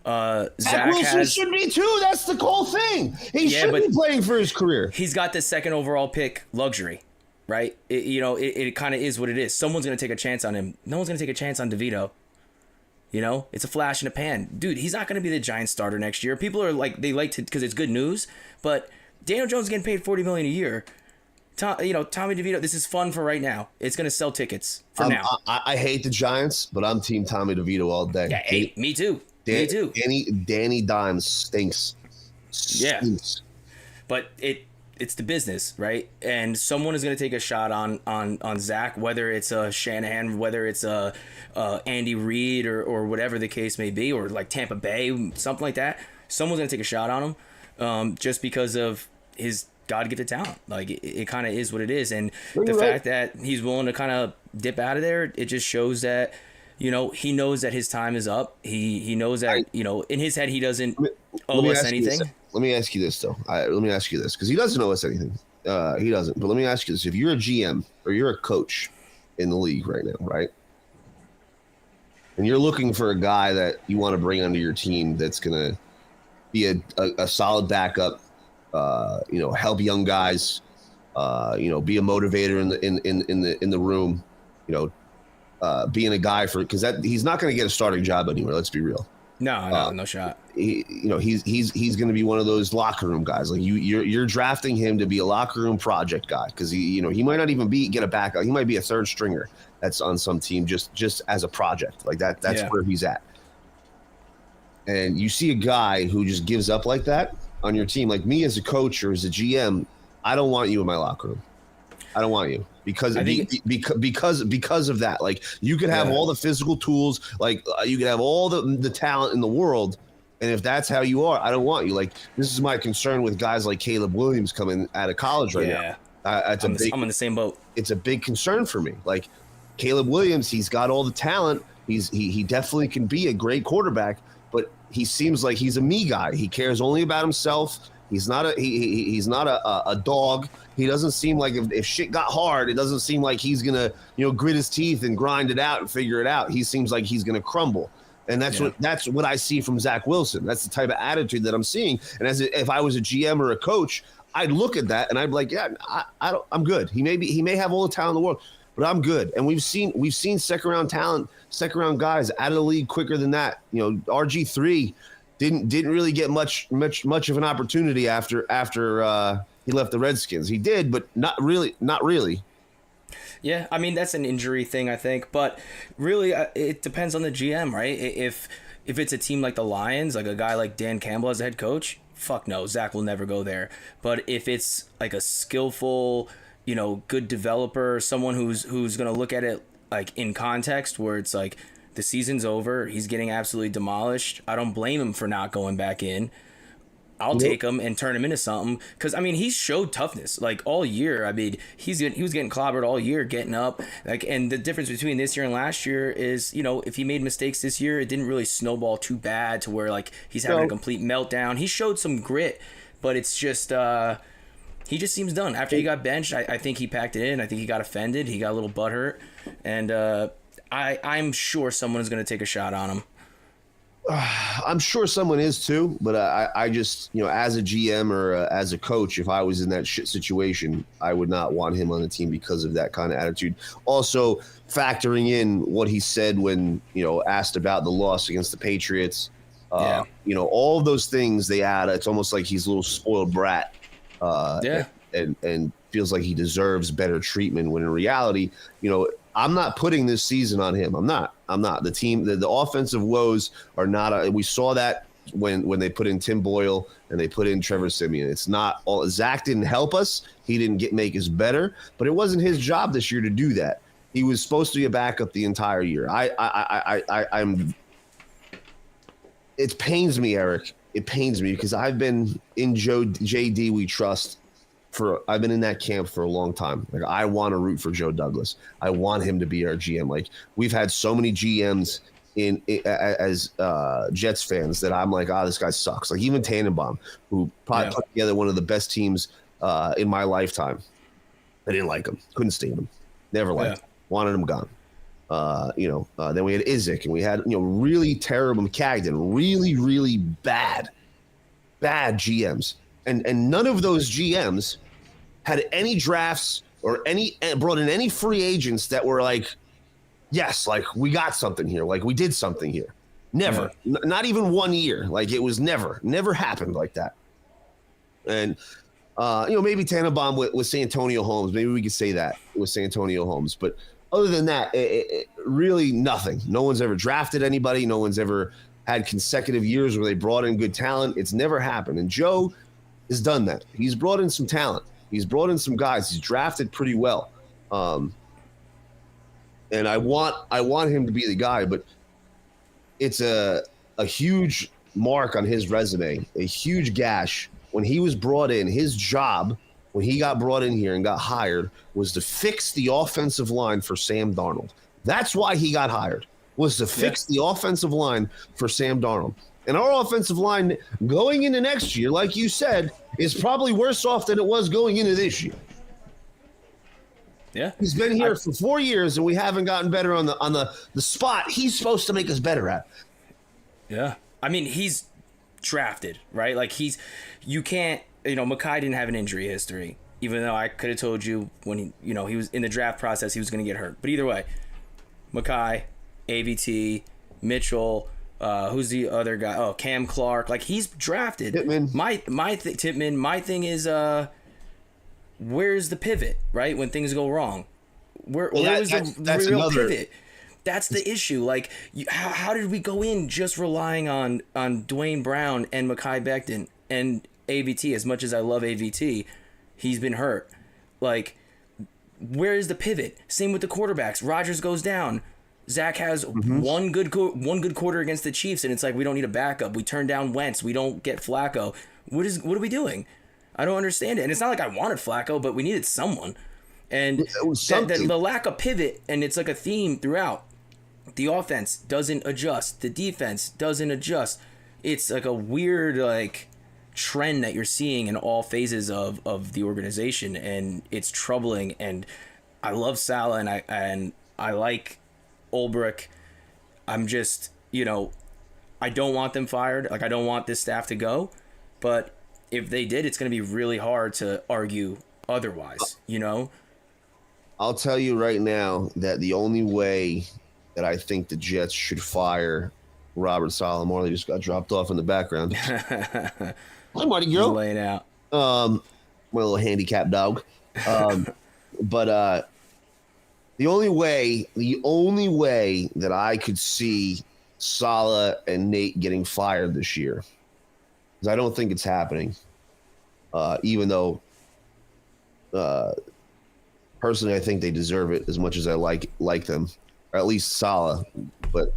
Zach Wilson should be too. That's the whole thing. He should be playing for his career. He's got the second overall pick luxury, right? It kind of is what it is. Someone's going to take a chance on him. No one's going to take a chance on DeVito. It's a flash in the pan. Dude, he's not going to be the Giants starter next year. People are they like to, because it's good news, but Daniel Jones is getting paid $40 million a year. Tommy DeVito, this is fun for right now. It's going to sell tickets for now. I hate the Giants, but I'm team Tommy DeVito all day. Yeah, hey, me too. Me too. Danny Dimes stinks. Yeah, but it's the business, right? And someone is going to take a shot on Zach, whether it's a Shanahan, whether it's a Andy Reid or whatever the case may be, or like Tampa Bay, something like that. Someone's going to take a shot on him, just because of his God-gifted talent. Like it kind of is what it is, and the fact that he's willing to kind of dip out of there, it just shows that. He knows that his time is up. He knows that, in his head, he doesn't owe us anything. Let me ask you this, though. Let me ask you this, because he doesn't owe us anything. He doesn't. But let me ask you this. If you're a GM or you're a coach in the league right now, right, and you're looking for a guy that you want to bring onto your team that's going to be a solid backup, help young guys, be a motivator in the room, being a guy because he's not going to get a starting job anywhere. Let's be real. No shot. He's going to be one of those locker room guys. Like you're drafting him to be a locker room project guy because he might not even get a backup. He might be a third stringer that's on some team just as a project like that. That's where he's at. And you see a guy who just gives up like that on your team, like me as a coach or as a GM, I don't want you in my locker room. I don't want you. Because of that, like you could have all the physical tools, like you could have all the talent in the world, and if that's how you are, I don't want you. Like this is my concern with guys like Caleb Williams coming out of college right now. I'm in the same boat. It's a big concern for me. Like Caleb Williams, he's got all the talent. He definitely can be a great quarterback, but he seems like he's a me guy. He cares only about himself. He's not a dog. He doesn't seem like if shit got hard, it doesn't seem like he's gonna grit his teeth and grind it out and figure it out. He seems like he's gonna crumble, and that's what I see from Zach Wilson. That's the type of attitude that I'm seeing. And if I was a GM or a coach, I'd look at that and I'd be like, I'm good. He may have all the talent in the world, but I'm good. And we've seen second round guys out of the league quicker than that. RG3. Didn't really get much of an opportunity after he left the Redskins. He did, but not really. Yeah, I mean that's an injury thing, I think, but really it depends on the GM, right? If it's a team like the Lions, like a guy like Dan Campbell as a head coach, fuck no, Zach will never go there. But if it's like a skillful, good developer, someone who's going to look at it like in context, where it's like, the season's over. He's getting absolutely demolished. I don't blame him for not going back in. I'll take him and turn him into something. Because, I mean, he showed toughness, like, all year. I mean, he was getting clobbered all year, getting up. And the difference between this year and last year is, if he made mistakes this year, it didn't really snowball too bad to where, like, he's having a complete meltdown. He showed some grit, but it's just... he just seems done. After he got benched, I think he packed it in. I think he got offended. He got a little butthurt. And... I'm sure someone is going to take a shot on him. I'm sure someone is too, but I just, as a GM or as a coach, if I was in that shit situation, I would not want him on the team because of that kind of attitude. Also, factoring in what he said when, asked about the loss against the Patriots, all of those things they add. It's almost like he's a little spoiled brat. and feels like he deserves better treatment, when in reality, I'm not putting this season on him. I'm not. The team, the offensive woes are not. We saw that when they put in Tim Boyle and they put in Trevor Siemian. It's not all. Zach didn't help us. He didn't make us better, but it wasn't his job this year to do that. He was supposed to be a backup the entire year. I'm. It pains me, Eric. It pains me because I've been in JD we trust I've been in that camp for a long time. Like, I want to root for Joe Douglas. I want him to be our GM. Like, we've had so many GMs as Jets fans that I'm like, this guy sucks. Like, even Tannenbaum, who probably put together one of the best teams in my lifetime. I didn't like him. Couldn't stand him. Never liked him. Wanted him gone. Then we had Izek, and we had really terrible McCagden, really, really bad GMs, and none of those GMs had any drafts or brought in any free agents that were like, yes, like, we got something here, like, we did something here. Never, not even 1 year. Like, it was never happened like that. And maybe Tannenbaum with Santonio Holmes, maybe we could say that with Santonio Holmes, but other than that, it really nothing. No one's ever drafted anybody. No one's ever had consecutive years where they brought in good talent. It's never happened. And Joe has done that. He's brought in some talent. He's brought in some guys. He's drafted pretty well. And I want him to be the guy, but it's a huge mark on his resume, a huge gash. When he was brought in, his job, when he got brought in here and got hired, was to fix the offensive line for Sam Darnold. That's why he got hired, was to fix the offensive line for Sam Darnold. And our offensive line going into next year, like you said, is probably worse off than it was going into this year. Yeah. He's been here for 4 years, and we haven't gotten better on the spot he's supposed to make us better at. Yeah. I mean, he's drafted, right? Like, you can't, Mechai didn't have an injury history, even though I could have told you when he was in the draft process, he was going to get hurt. But either way, Mechai, AVT, Mitchell, who's the other guy? Oh, Cam Clark. Like, he's drafted. Tippmann. Tippmann. My thing is, where's the pivot, right? When things go wrong, where was the real pivot? That's the issue. Like, how did we go in just relying on Dwayne Brown and Mechai Becton and AVT? As much as I love AVT, he's been hurt. Like, where is the pivot? Same with the quarterbacks. Rodgers goes down. Zach has one good quarter against the Chiefs, and it's like, we don't need a backup. We turn down Wentz. We don't get Flacco. What are we doing? I don't understand it. And it's not like I wanted Flacco, but we needed someone. And the lack of pivot, and it's like a theme throughout. The offense doesn't adjust. The defense doesn't adjust. It's like a weird, like, trend that you're seeing in all phases of the organization, and it's troubling. And I love Saleh, and I like Ulbrich. I'm just, I don't want them fired. Like, I don't want this staff to go. But if they did, it's going to be really hard to argue otherwise, I'll tell you right now that the only way that I think the Jets should fire Robert Saleh. Marley just got dropped off in the background. Hi, Marty girl. Laying out. My little handicap dog. But the only way that I could see Saleh and Nate getting fired this year, because I don't think it's happening, even though personally I think they deserve it as much as I like them, or at least Saleh. But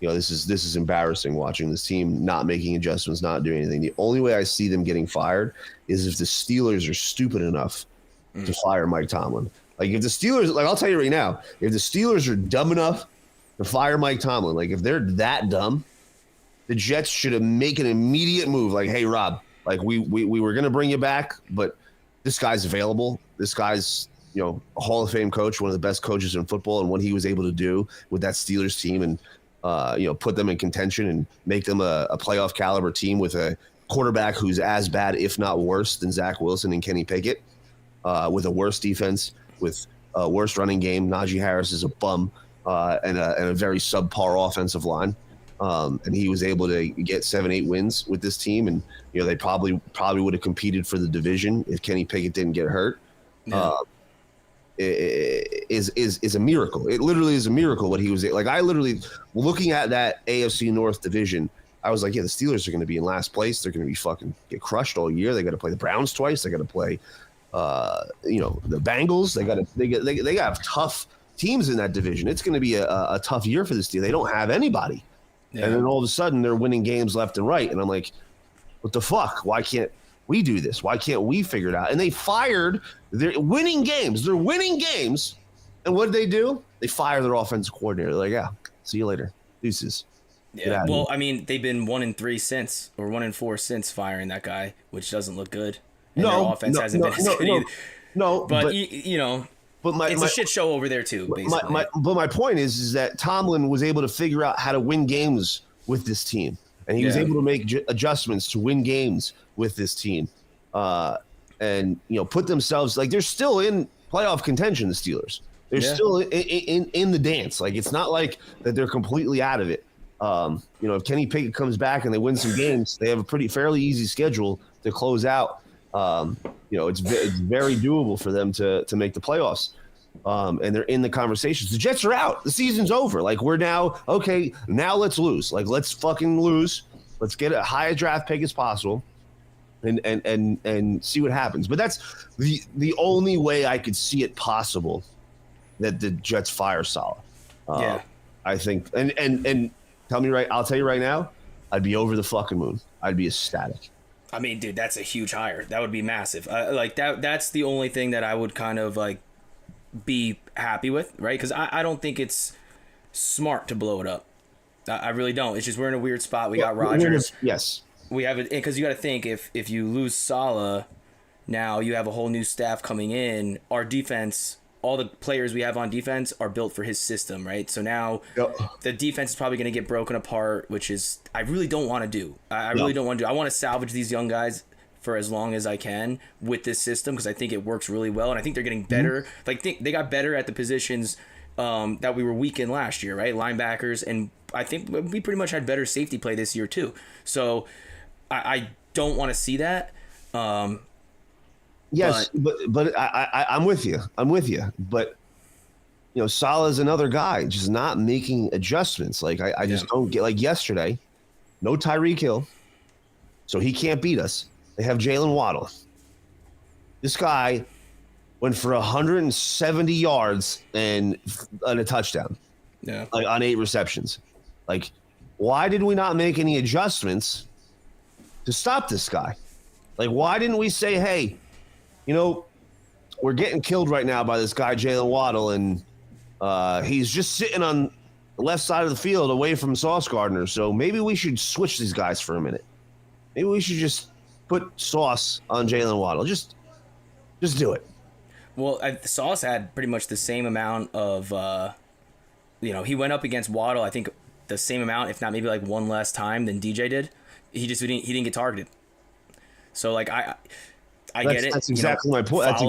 this is embarrassing watching this team not making adjustments, not doing anything. The only way I see them getting fired is if the Steelers are stupid enough to fire Mike Tomlin. Like, if the Steelers, like, I'll tell you right now, if the Steelers are dumb enough to fire Mike Tomlin, like, if they're that dumb, the Jets should make an immediate move. Like, hey, Rob, like, we were going to bring you back, but this guy's available. This guy's, a Hall of Fame coach, one of the best coaches in football, and what he was able to do with that Steelers team and, put them in contention and make them a playoff caliber team with a quarterback who's as bad, if not worse, than Zach Wilson and Kenny Pickett, with a worse defense, with a worse running game. Najee Harris is a bum, and a very subpar offensive line. and he was able to get 7-8 wins with this team. And they probably would have competed for the division if Kenny Pickett didn't get hurt. Yeah. Is a miracle. It literally is a miracle what he was like. I literally, looking at that AFC North division, I was like, yeah, the Steelers are going to be in last place. They're going to be fucking get crushed all year. They got to play the Browns twice. They got to play, the Bengals. They got tough teams in that division. It's going to be a tough year for this team. They don't have anybody, and then all of a sudden they're winning games left and right. And I'm like, what the fuck? Why can't we do this? Why can't we figure it out? And they fired. They're winning games. They're winning games. And what did they do? They fire their offensive coordinator. They're like, yeah, see you later. Deuces. Yeah. Well, I mean, they've been 1-3 since, or 1-4 since firing that guy, which doesn't look good. And their offense hasn't been as good either. No, but it's a shit show over there too. Basically, but my point is that Tomlin was able to figure out how to win games with this team, and he was able to make adjustments to win games with this team, and put themselves like they're still in playoff contention. The Steelers, they're still in the dance. Like it's not like that they're completely out of it. If Kenny Pickett comes back and they win some games, they have a fairly easy schedule to close out. It's very doable for them to make the playoffs. And they're in the conversations. The Jets are out. The season's over. Like we're now, okay, now let's lose. Like let's fucking lose. Let's get a high draft pick as possible and see what happens. But that's the only way I could see it possible that the Jets fire Saleh. I think, and tell me right, I'll tell you right now, I'd be over the fucking moon. I'd be ecstatic. I mean, dude, that's a huge hire. That would be massive. Like that's the only thing that I would kind of like be happy with, right? Because I don't think it's smart to blow it up. I really don't. It's just we're in a weird spot. We got Rodgers. Yes. We have it because you got to think if you lose Saleh, now you have a whole new staff coming in. Our defense, all the players we have on defense are built for his system, right? So now the defense is probably going to get broken apart, which is I really don't want to do. I really don't want to do. I want to salvage these young guys for as long as I can with this system because I think it works really well, and I think they're getting better. Mm-hmm. Like they got better at the positions that we were weak in last year, right? Linebackers, and I think we pretty much had better safety play this year too. So I don't want to see that. Yes, but I'm with you. But Saleh's another guy just not making adjustments. Like I just don't get. Like yesterday, no Tyreek Hill, so he can't beat us. They have Jalen Waddle. This guy went for 170 yards and a touchdown. Yeah, like on 8 receptions. Like, why did we not make any adjustments to stop this guy? Like, why didn't we say, hey, we're getting killed right now by this guy, Jalen Waddle, and he's just sitting on the left side of the field away from Sauce Gardner. So maybe we should switch these guys for a minute. Maybe we should just put Sauce on Jalen Waddle. Just do it. Well, Sauce had pretty much the same amount of, he went up against Waddle, I think the same amount, if not maybe like one less time than DJ did. He didn't get targeted. So like I get it. That's exactly my point. That's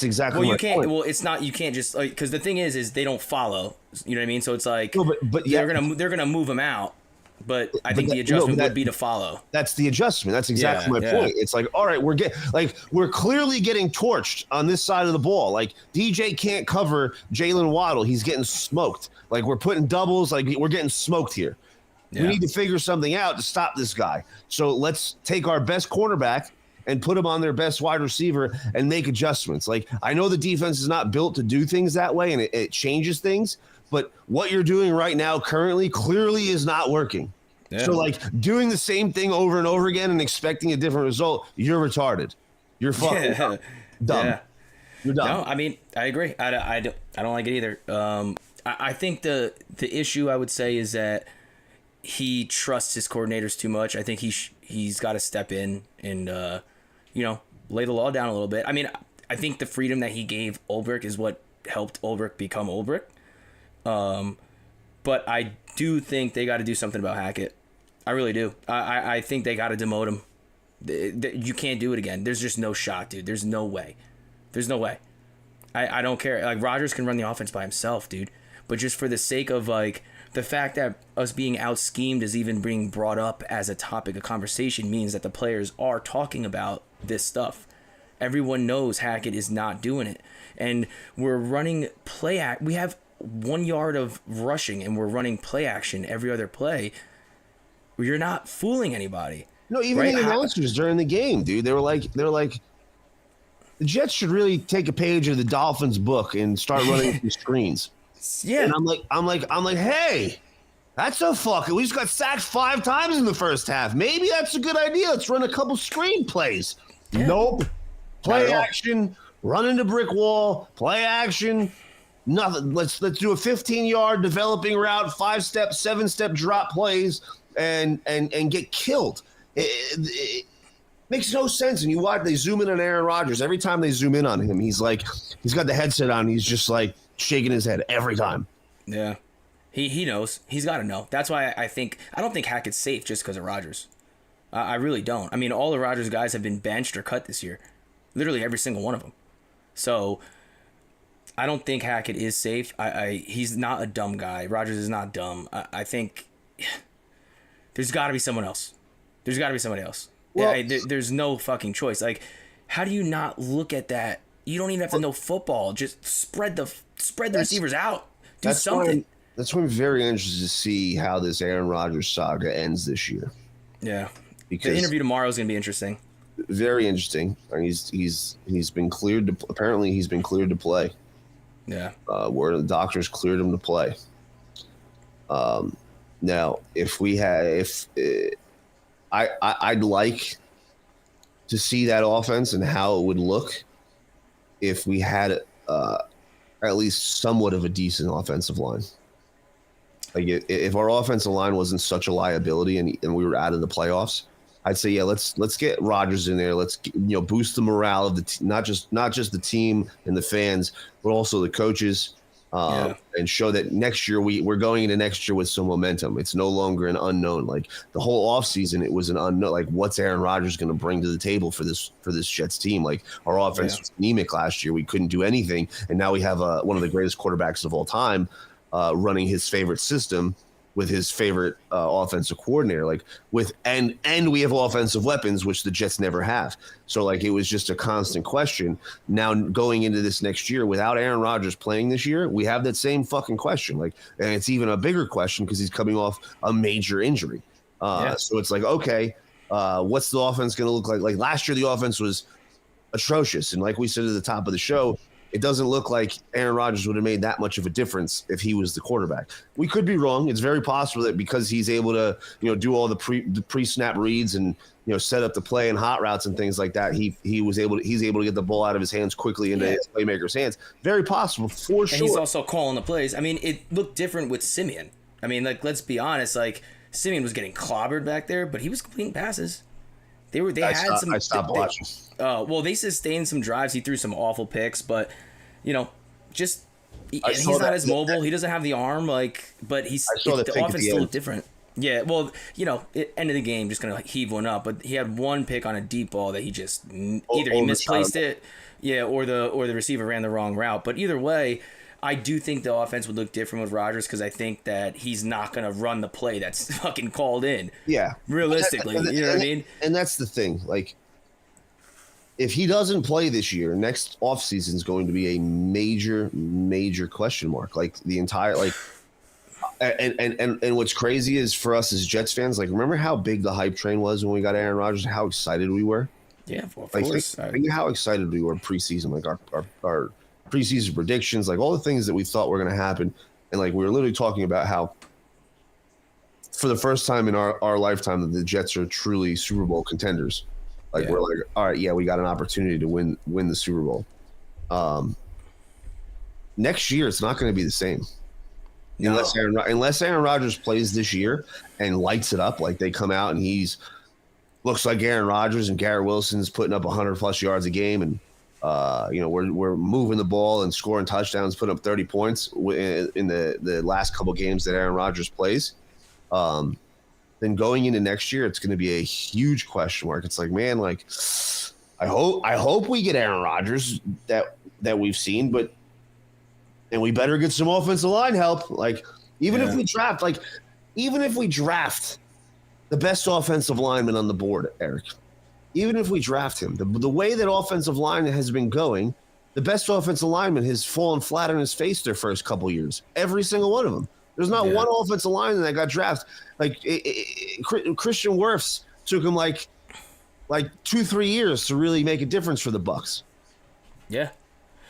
exactly my point. Well, it's not. You can't just like because the thing is they don't follow. You know what I mean? So it's like, but they're gonna move them out. But I think the adjustment would be to follow. That's the adjustment. That's exactly my point. It's like, all right, we're clearly getting torched on this side of the ball. Like DJ can't cover Jalen Waddle. He's getting smoked. Like we're putting doubles. Like we're getting smoked here. Yeah. We need to figure something out to stop this guy. So let's take our best cornerback and put him on their best wide receiver and make adjustments. Like I know the defense is not built to do things that way and it changes things, but what you're doing right now currently clearly is not working. Yeah. So like doing the same thing over and over again and expecting a different result, you're retarded. You're fucking dumb. Yeah. You're dumb. No, I mean, I agree. I don't like it either. I think the issue I would say is that he trusts his coordinators too much. I think he's got to step in and lay the law down a little bit. I mean, I think the freedom that he gave Ulbrich is what helped Ulbrich become Ulbrich. But I do think they got to do something about Hackett. I really do. I think they got to demote him. You can't do it again. There's just no shot, dude. There's no way. I don't care. Like Rodgers can run the offense by himself, dude. But just for the sake of like the fact that us being out-schemed is even being brought up as a topic of conversation means that the players are talking about this stuff. Everyone knows Hackett is not doing it. And we're running we have 1 yard of rushing, and we're running play action every other play. You're not fooling anybody. No, even the announcers during the game, dude, they were like, the Jets should really take a page of the Dolphins book and start running through screens. Yeah. And I'm like, hey, that's a fucking. We just got sacked 5 times in the first half. Maybe that's a good idea. Let's run a couple screen plays. Yeah. Nope. Play action, run into brick wall, play action, nothing. Let's do a 15-yard developing route, 5-step, 7-step drop plays, and get killed. It makes no sense. And you watch, they zoom in on Aaron Rodgers. Every time they zoom in on him, he's got the headset on. He's just like shaking his head every time. Yeah. He knows. He's got to know. That's why I don't think Hackett's safe just because of Rodgers. I really don't. I mean, all the Rodgers guys have been benched or cut this year. Literally every single one of them. So I don't think Hackett is safe. He's not a dumb guy. Rodgers is not dumb. I think there's got to be someone else. There's got to be somebody else. Well, there's no fucking choice. Like, how do you not look at that? You don't even have to know football. Just spread the receivers out. Do something. That's why I'm very interested to see how this Aaron Rodgers saga ends this year. Yeah. Because the interview tomorrow is going to be interesting. Very interesting. He's been cleared to. Apparently, he's been cleared to play. Yeah. Where the doctors cleared him to play. Now, I'd like to see that offense and how it would look if we had at least somewhat of a decent offensive line. Like if our offensive line wasn't such a liability and we were out of the playoffs, I'd say, yeah, let's get Rodgers in there. Let's boost the morale of the not just the team and the fans, but also the coaches, and show that next year we're going into next year with some momentum. It's no longer an unknown. Like the whole offseason, it was an unknown. Like what's Aaron Rodgers going to bring to the table for this Jets team? Like our offense was anemic last year. We couldn't do anything, and now we have one of the greatest quarterbacks of all time running his favorite system with his favorite offensive coordinator, and we have offensive weapons, which the Jets never have. So it was just a constant question. Now going into this next year without Aaron Rodgers playing this year, we have that same fucking question. And it's even a bigger question because he's coming off a major injury. So it's okay, what's the offense going to look like? Like last year, the offense was atrocious. And like we said at the top of the show, it doesn't look like Aaron Rodgers would have made that much of a difference if he was the quarterback. We could be wrong. It's very possible that because he's able to, do all the pre-snap reads and, set up the play and hot routes and things like that, he's able to get the ball out of his hands quickly into his playmaker's hands. Very possible, for sure. And he's also calling the plays. I mean, it looked different with Simeon. I mean, let's be honest. Simeon was getting clobbered back there, but he was completing passes. I stopped watching. Well, they sustained some drives. He threw some awful picks, but he's not as mobile. He doesn't have the arm, but the offense still looked different. Yeah, well, end of the game, just gonna heave one up. But he had one pick on a deep ball that he just either he misplaced it, or the receiver ran the wrong route. But either way, I do think the offense would look different with Rodgers because I think that he's not going to run the play that's fucking called in. Yeah. Realistically, you know what I mean? And that's the thing. If he doesn't play this year, next offseason is going to be a major, major question mark. The entire, and what's crazy is for us as Jets fans, remember how big the hype train was when we got Aaron Rodgers, how excited we were? Yeah, of course. Think how excited we were preseason, our preseason predictions, all the things that we thought were going to happen. And we were literally talking about how for the first time in our lifetime that the Jets are truly Super Bowl contenders. We're all right, yeah, we got an opportunity to win the Super Bowl. Next year, it's not going to be the same. No. Unless Aaron Rodgers plays this year and lights it up, they come out and looks like Aaron Rodgers and Garrett Wilson's putting up 100+ yards a game and we're moving the ball and scoring touchdowns, putting up 30 points in the last couple games that Aaron Rodgers plays. Then going into next year, it's going to be a huge question mark. It's I hope we get Aaron Rodgers that we've seen, and we better get some offensive line help. Even if we draft, even if we draft the best offensive lineman on the board, Eric, even if we draft him, the way that offensive line has been going, the best offensive lineman has fallen flat on his face their first couple years. Every single one of them. There's not one offensive lineman that got drafted. Christian Wirfs took him like 2-3 years to really make a difference for the Bucs. Yeah.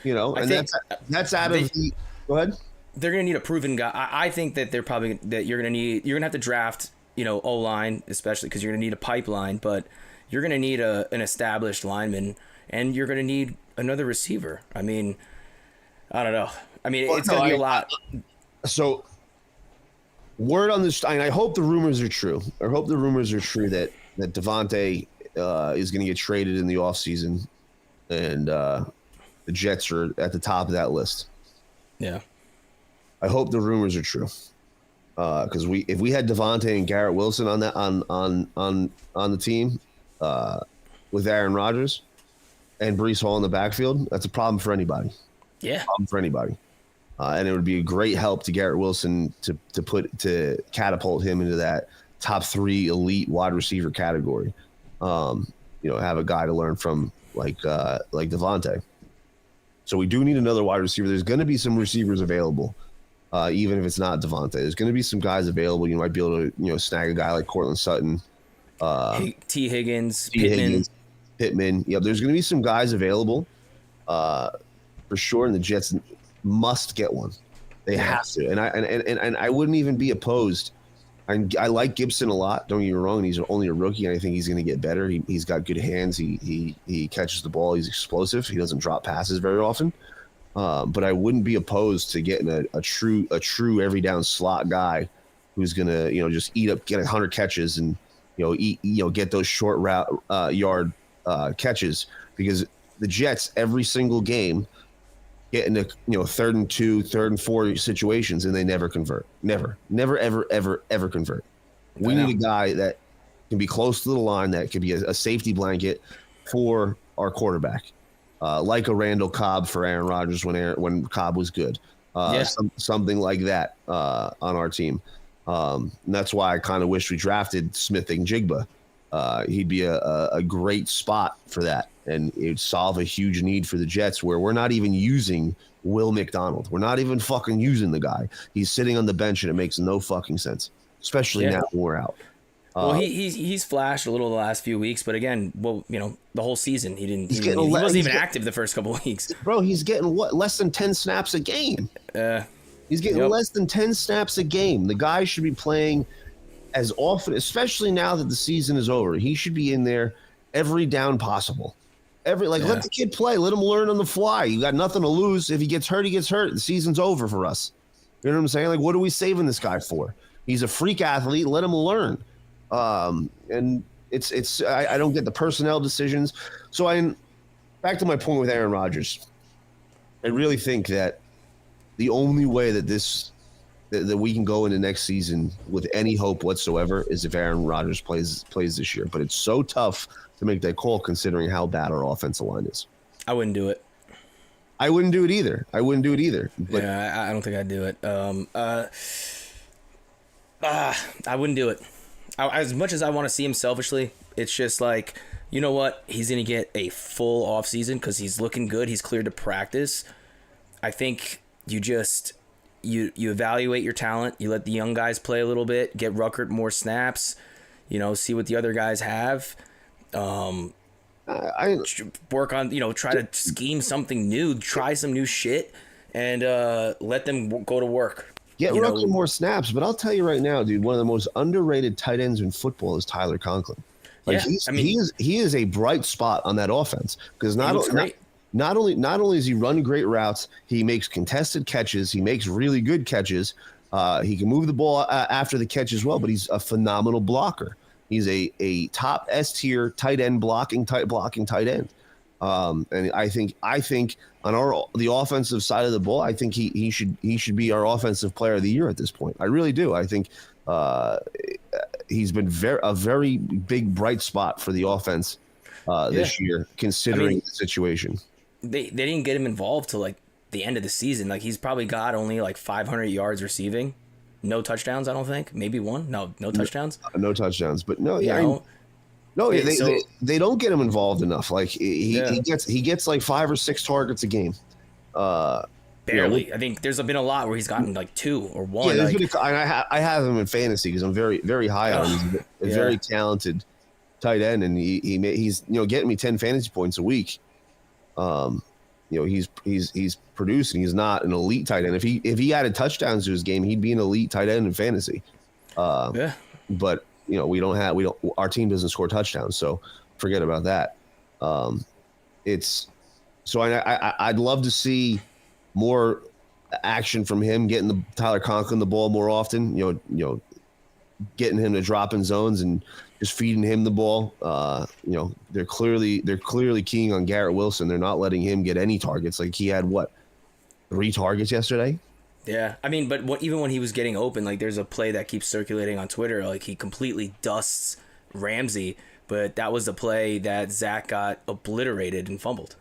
That's out of the – go ahead. They're going to need a proven guy. I think that you're going to have to draft, O-line, especially because you're going to need a pipeline, but you're going to need an established lineman, and you're going to need another receiver. I mean, I don't know. I mean, it's going to be a lot. So word on this, and I hope the rumors are true. I hope the rumors are true that Devontae is going to get traded in the offseason, and the Jets are at the top of that list. Yeah. I hope the rumors are true. Because if we had Devontae and Garrett Wilson on the team with Aaron Rodgers and Breece Hall in the backfield, that's a problem for anybody. Yeah. Problem for anybody. And it would be a great help to Garrett Wilson to catapult him into that top 3 elite wide receiver category. Have a guy to learn from like Devontae. So we do need another wide receiver. There's going to be some receivers available, even if it's not Devontae. There's going to be some guys available. You might be able to snag a guy like Cortland Sutton, T. Higgins, Pittman. Yeah, there's going to be some guys available for sure, and the Jets must get one. They have to, and I wouldn't even be opposed. I like Gibson a lot. Don't get me wrong. He's only a rookie, and I think he's going to get better. He's got good hands. He catches the ball. He's explosive. He doesn't drop passes very often. But I wouldn't be opposed to getting a true every down slot guy who's going to just get 100 catches and get those short route yard catches, because the Jets every single game get into 3rd and 2, 3rd and 4 situations, and they never convert. Never, ever convert. We need a guy that can be close to the line, that could be a safety blanket for our quarterback, like a Randall Cobb for Aaron Rodgers when Cobb was good. Something like that on our team. And that's why I kind of wish we drafted Smith-Njigba. He'd be a great spot for that. And it'd solve a huge need for the Jets, where we're not even using Will McDonald. We're not even fucking using the guy. He's sitting on the bench, and it makes no fucking sense, especially now when we're out. Well, he's flashed a little the last few weeks, but again, the whole season he wasn't even active the first couple of weeks. Bro, he's getting less than 10 snaps a game. He's getting less than 10 snaps a game. The guy should be playing as often, especially now that the season is over. He should be in there every down possible. Let the kid play. Let him learn on the fly. You got nothing to lose. If he gets hurt, he gets hurt. The season's over for us. You know what I'm saying? What are we saving this guy for? He's a freak athlete. Let him learn. And I don't get the personnel decisions. So back to my point with Aaron Rodgers. I really think that the only way that that we can go into next season with any hope whatsoever is if Aaron Rodgers plays this year. But it's so tough to make that call, considering how bad our offensive line is. I wouldn't do it. I wouldn't do it either. But I don't think I'd do it. I wouldn't do it. As much as I want to see him selfishly, it's just like, you know what? He's going to get a full offseason because he's looking good. He's cleared to practice. I think you evaluate your talent. You let the young guys play a little bit, get Ruckert more snaps, see what the other guys have. I work on, try to scheme something new, try some new shit, and let them go to work. Get Ruckert more snaps, but I'll tell you right now, dude, one of the most underrated tight ends in football is Tyler Conklin. He is a bright spot on that offense, because not only does he run great routes, he makes contested catches, he makes really good catches. He can move the ball after the catch as well, but he's a phenomenal blocker. He's a top S tier tight end blocking tight end. And I think on the offensive side of the ball, I think he should be our offensive player of the year at this point. I really do. I think he's been a very big bright spot for the offense this year, considering the situation. They didn't get him involved till the end of the season. He's probably got only 500 yards receiving. No touchdowns, I don't think. Maybe one. No touchdowns. No touchdowns, but no, So they don't get him involved enough. Like he gets like 5 or 6 targets a game. Barely. I think there's been a lot where he's gotten like 2 or 1. Yeah, I have him in fantasy because I'm very, very high on him. He's a very talented tight end, and he's getting me 10 fantasy points a week. He's producing. He's not an elite tight end. If he added touchdowns to his game, he'd be an elite tight end in fantasy. But our team doesn't score touchdowns, so forget about that. I'd love to see more action from him, getting the Tyler Conklin the ball more often, getting him to drop in zones and just feeding him the ball. They're clearly keying on Garrett Wilson. They're not letting him get any targets. Like he had 3 targets yesterday. Yeah, I mean, but even when he was getting open, like there's a play that keeps circulating on Twitter, like he completely dusts Ramsey, but that was the play that Zach got obliterated and fumbled.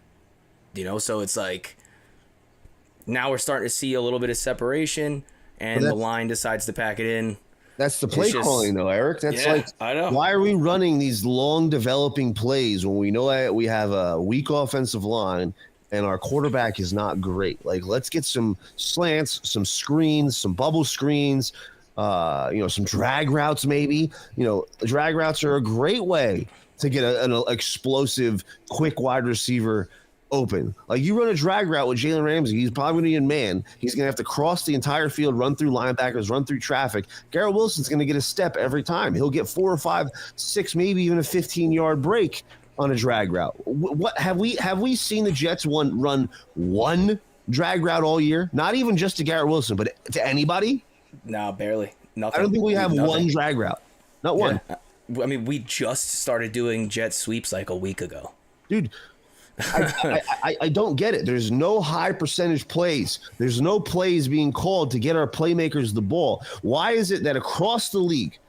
So it's like now we're starting to see a little bit of separation, and the line decides to pack it in. That's the play calling, though, Eric. That's I know. Why are we running these long developing plays when we know that we have a weak offensive line and our quarterback is not great? Like, let's get some slants, some screens, some bubble screens, some drag routes maybe. Drag routes are a great way to get an explosive, quick wide receiver open. Like you run a drag route with Jalen Ramsey, he's probably going to be in man. He's going to have to cross the entire field, run through linebackers, run through traffic. Garrett Wilson's going to get a step every time. He'll get 4 or 5, 6, maybe even a 15-yard break on a drag route. What have we seen the Jets run one drag route all year? Not even just to Garrett Wilson, but to anybody? No, barely. Nothing. I don't think we have one drag route. Not one. I mean, we just started doing jet sweeps like a week ago. Dude, I don't get it. There's no high percentage plays. There's no plays being called to get our playmakers the ball. Why is it that across the league,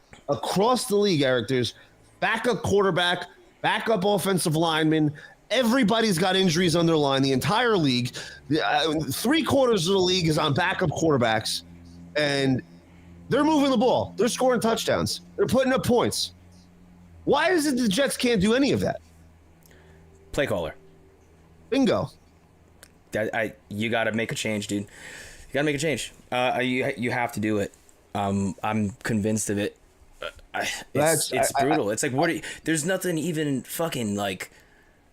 Eric, there's backup quarterback, backup offensive lineman, everybody's got injuries on their line, the entire league. 3/4 of the league is on backup quarterbacks, and they're moving the ball. They're scoring touchdowns. They're putting up points. Why is it the Jets can't do any of that? Play caller. Bingo. You got to make a change, dude. You got to make a change. You have to do it. I'm convinced of it. It's brutal. It's like there's nothing even fucking like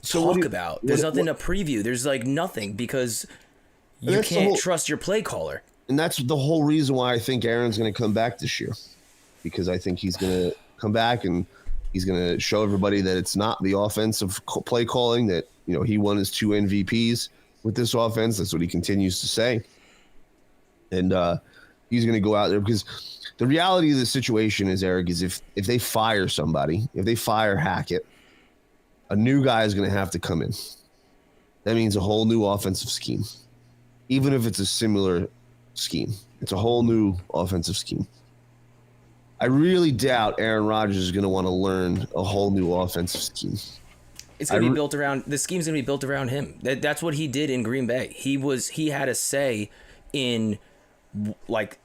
talk about. There's nothing to preview. There's like nothing because you can't trust your play caller. And that's the whole reason why I think Aaron's going to come back this year, because I think he's going to come back and he's going to show everybody that it's not the offensive play calling, that he won his 2 MVPs with this offense. That's what he continues to say. And he's going to go out there because the reality of the situation is, Eric, is if they fire somebody, if they fire Hackett, a new guy is going to have to come in. That means a whole new offensive scheme. Even if it's a similar scheme, it's a whole new offensive scheme. I really doubt Aaron Rodgers is going to want to learn a whole new offensive scheme. It's going to be built around the scheme's going to be built around him. That's what he did in Green Bay. He had a say in like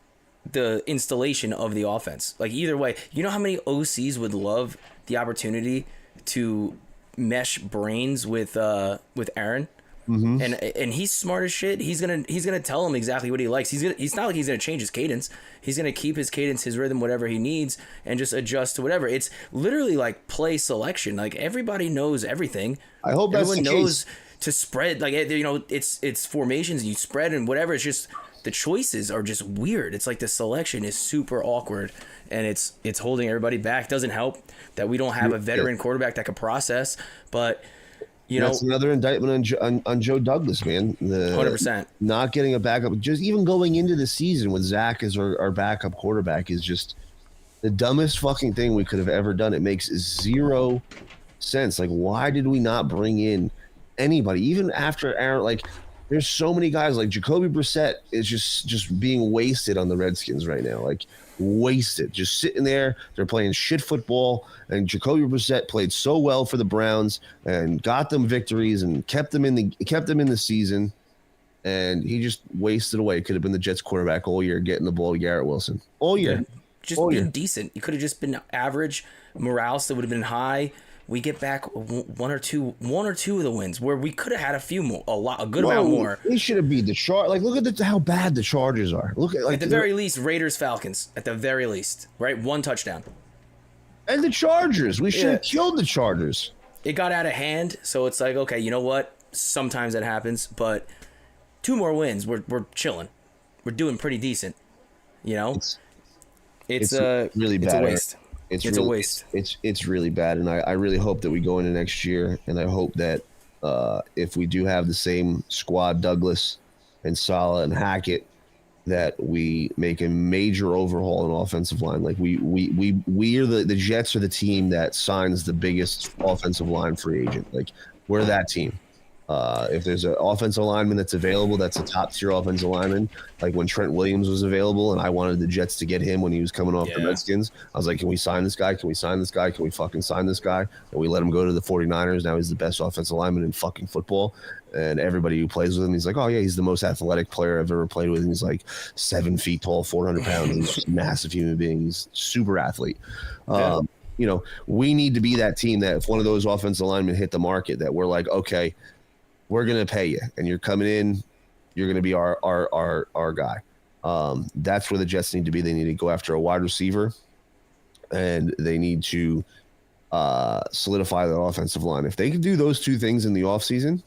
the installation of the offense. Like either way, you know how many OCs would love the opportunity to mesh brains with Aaron? Mm-hmm. And he's smart as shit. He's gonna tell him exactly what he likes. He's not like he's gonna change his cadence. He's gonna keep his cadence, his rhythm, whatever he needs, and just adjust to whatever. It's literally like play selection. Like everybody knows everything. I hope that's everyone the knows case. To spread. Like it's formations and you spread and whatever. It's just the choices are just weird. It's like the selection is super awkward and it's holding everybody back. Doesn't help that we don't have a veteran quarterback that can process, but. That's another indictment on Joe Douglas, man. 100%. Not getting a backup. Just even going into the season with Zach as our backup quarterback is just the dumbest fucking thing we could have ever done. It makes 0 sense. Like, why did we not bring in anybody? Even after Aaron, like, there's so many guys. Like, Jacoby Brissett is just being wasted on the Redskins right now. Like, wasted. Just sitting there. They're playing shit football. And Jacoby Brissett played so well for the Browns and got them victories and kept them in the season. and he just wasted away. Could have been the Jets quarterback all year, getting the ball to Garrett Wilson all year. Yeah. Just been decent. You could have just been average. Morale still would have been high. We get back one or two of the wins where we could have had a good amount more. They should have beat the Chargers. Like, look at how bad the Chargers are. Look at at the very least, Raiders, Falcons. At the very least, right? 1 touchdown. And the Chargers. We should have killed the Chargers. It got out of hand, so it's like, okay, you know what? Sometimes that happens, but 2 more wins, we're chilling. We're doing pretty decent. You know, it's really bad. It's a waste. It's really, a waste. It's really bad, and I really hope that we go into next year, and I hope that if we do have the same squad, Douglas and Saleh and Hackett, that we make a major overhaul in offensive line. Like we are the Jets are the team that signs the biggest offensive line free agent. Like we're that team. If there's an offensive lineman that's available, that's a top tier offensive lineman. Like when Trent Williams was available and I wanted the Jets to get him when he was coming off the Redskins, I was like, can we sign this guy? Can we sign this guy? Can we fucking sign this guy? And we let him go to the 49ers. Now he's the best offensive lineman in fucking football. And everybody who plays with him, he's like, oh yeah, he's the most athletic player I've ever played with. And he's like 7 feet tall, 400 pounds. He's just a massive human being. He's super athlete. You know, we need to be that team that if one of those offensive linemen hit the market, that we're like, okay, we're going to pay you and you're coming in, you're going to be our guy. That's where the Jets need to be. They need to go after a wide receiver and they need to solidify the offensive line. If they can do those 2 things in the offseason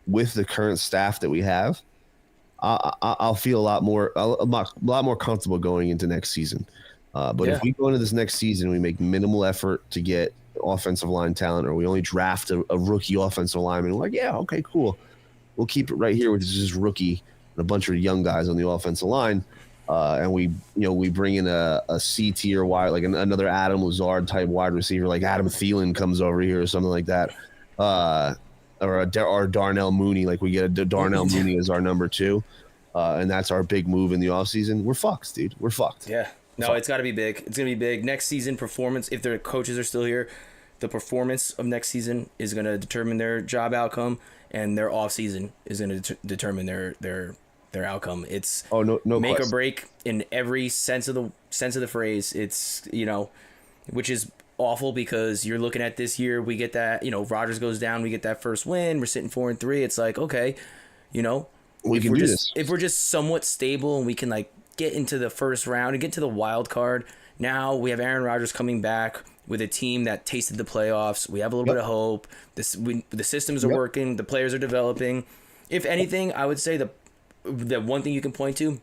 with the current staff that we have, I'll feel a lot more comfortable going into next season. But if we go into this next season, we make minimal effort to get offensive line talent, or we only draft a rookie offensive lineman. We're like, yeah, okay, cool. We'll keep it right here, which is just rookie and a bunch of young guys on the offensive line. And we bring in a C tier wide, like another Adam Lazard type wide receiver, like Adam Thielen comes over here or something like that. Or Darnell Mooney, like we get a Darnell Mooney as our number 2. And that's our big move in the offseason. We're fucked, dude. We're fucked. Yeah. No, it's got to be big. It's going to be big. Next season performance, if their coaches are still here, the performance of next season is going to determine their job outcome, and their off season is going to determine their outcome. It's no make question. or break in every sense of the phrase. It's, you know, which is awful because you're looking at this year, we get that, you know, Rodgers goes down, we get that first win, we're sitting 4-3. It's like, okay, you know, we can do this. If we're just somewhat stable and we can like get into the first round and get to the wild card. Now we have Aaron Rodgers coming back with a team that tasted the playoffs. We have a little bit of hope. The systems are working. The players are developing. If anything, I would say the one thing you can point to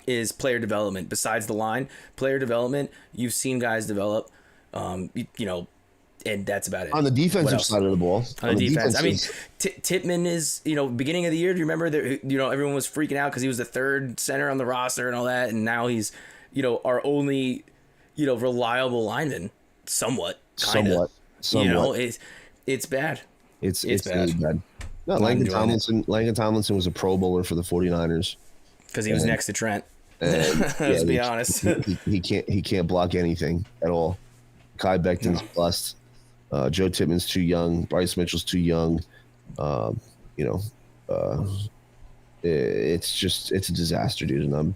is player development. Besides the line, player development, you've seen guys develop, you know, and that's about it. On the defensive side of the ball. On the defense. I mean, Tippmann is, you know, beginning of the year, do you remember that, you know, everyone was freaking out because he was the 3rd center on the roster and all that, and now he's, you know, our only, you know, reliable lineman, somewhat. You know, it's bad. It's bad. Really bad. No, Langdon Tomlinson was a Pro Bowler for the 49ers. Because he was next to Trent. Let's be honest. he can't block anything at all. Mechai Becton's bust. Joe Tippmann's too young. Bryce Mitchell's too young. You know, it's a disaster, dude. And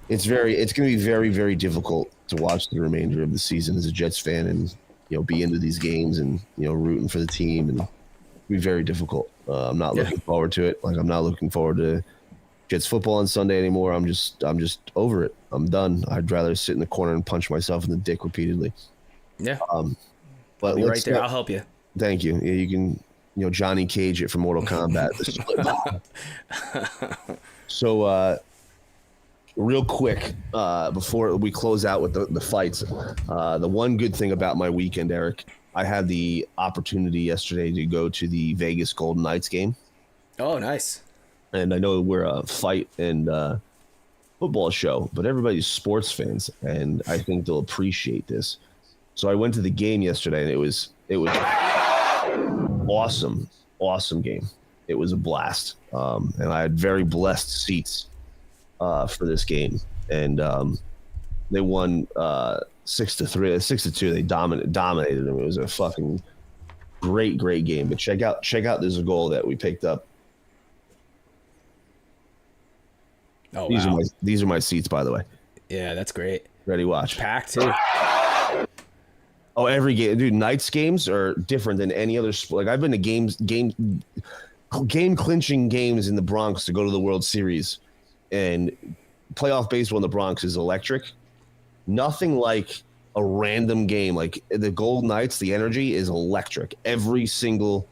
it's going to be very, very difficult to watch the remainder of the season as a Jets fan, and you know, be into these games and you know, rooting for the team, and be very difficult. I'm not looking forward to it. Like, I'm not looking forward to Jets football on Sunday anymore. I'm just over it. I'm done. I'd rather sit in the corner and punch myself in the dick repeatedly. Yeah. But I'll be right there. I'll help you. Thank you. Yeah, you can, you know, Johnny Cage it from Mortal Kombat. So, real quick, before we close out with the fights, the one good thing about my weekend, Eric, I had the opportunity yesterday to go to the Vegas Golden Knights game. Oh, nice. And I know we're a fight and football show, but everybody's sports fans, and I think they'll appreciate this. So I went to the game yesterday, and it was awesome game. It was a blast, and I had very blessed seats for this game, and they won 6-3, 6-2. They dominated them. It was a fucking great game. But check out, there's a goal that we picked up. Oh, these are my seats, by the way. Yeah, that's great. Ready, watch. Packed too. Oh, every game, dude. Knights games are different than any other sport. Like I've been to game clinching games in the Bronx to go to the World Series, and playoff baseball in the Bronx is electric. Nothing like a random game. Like the Golden Knights, the energy is electric. Every single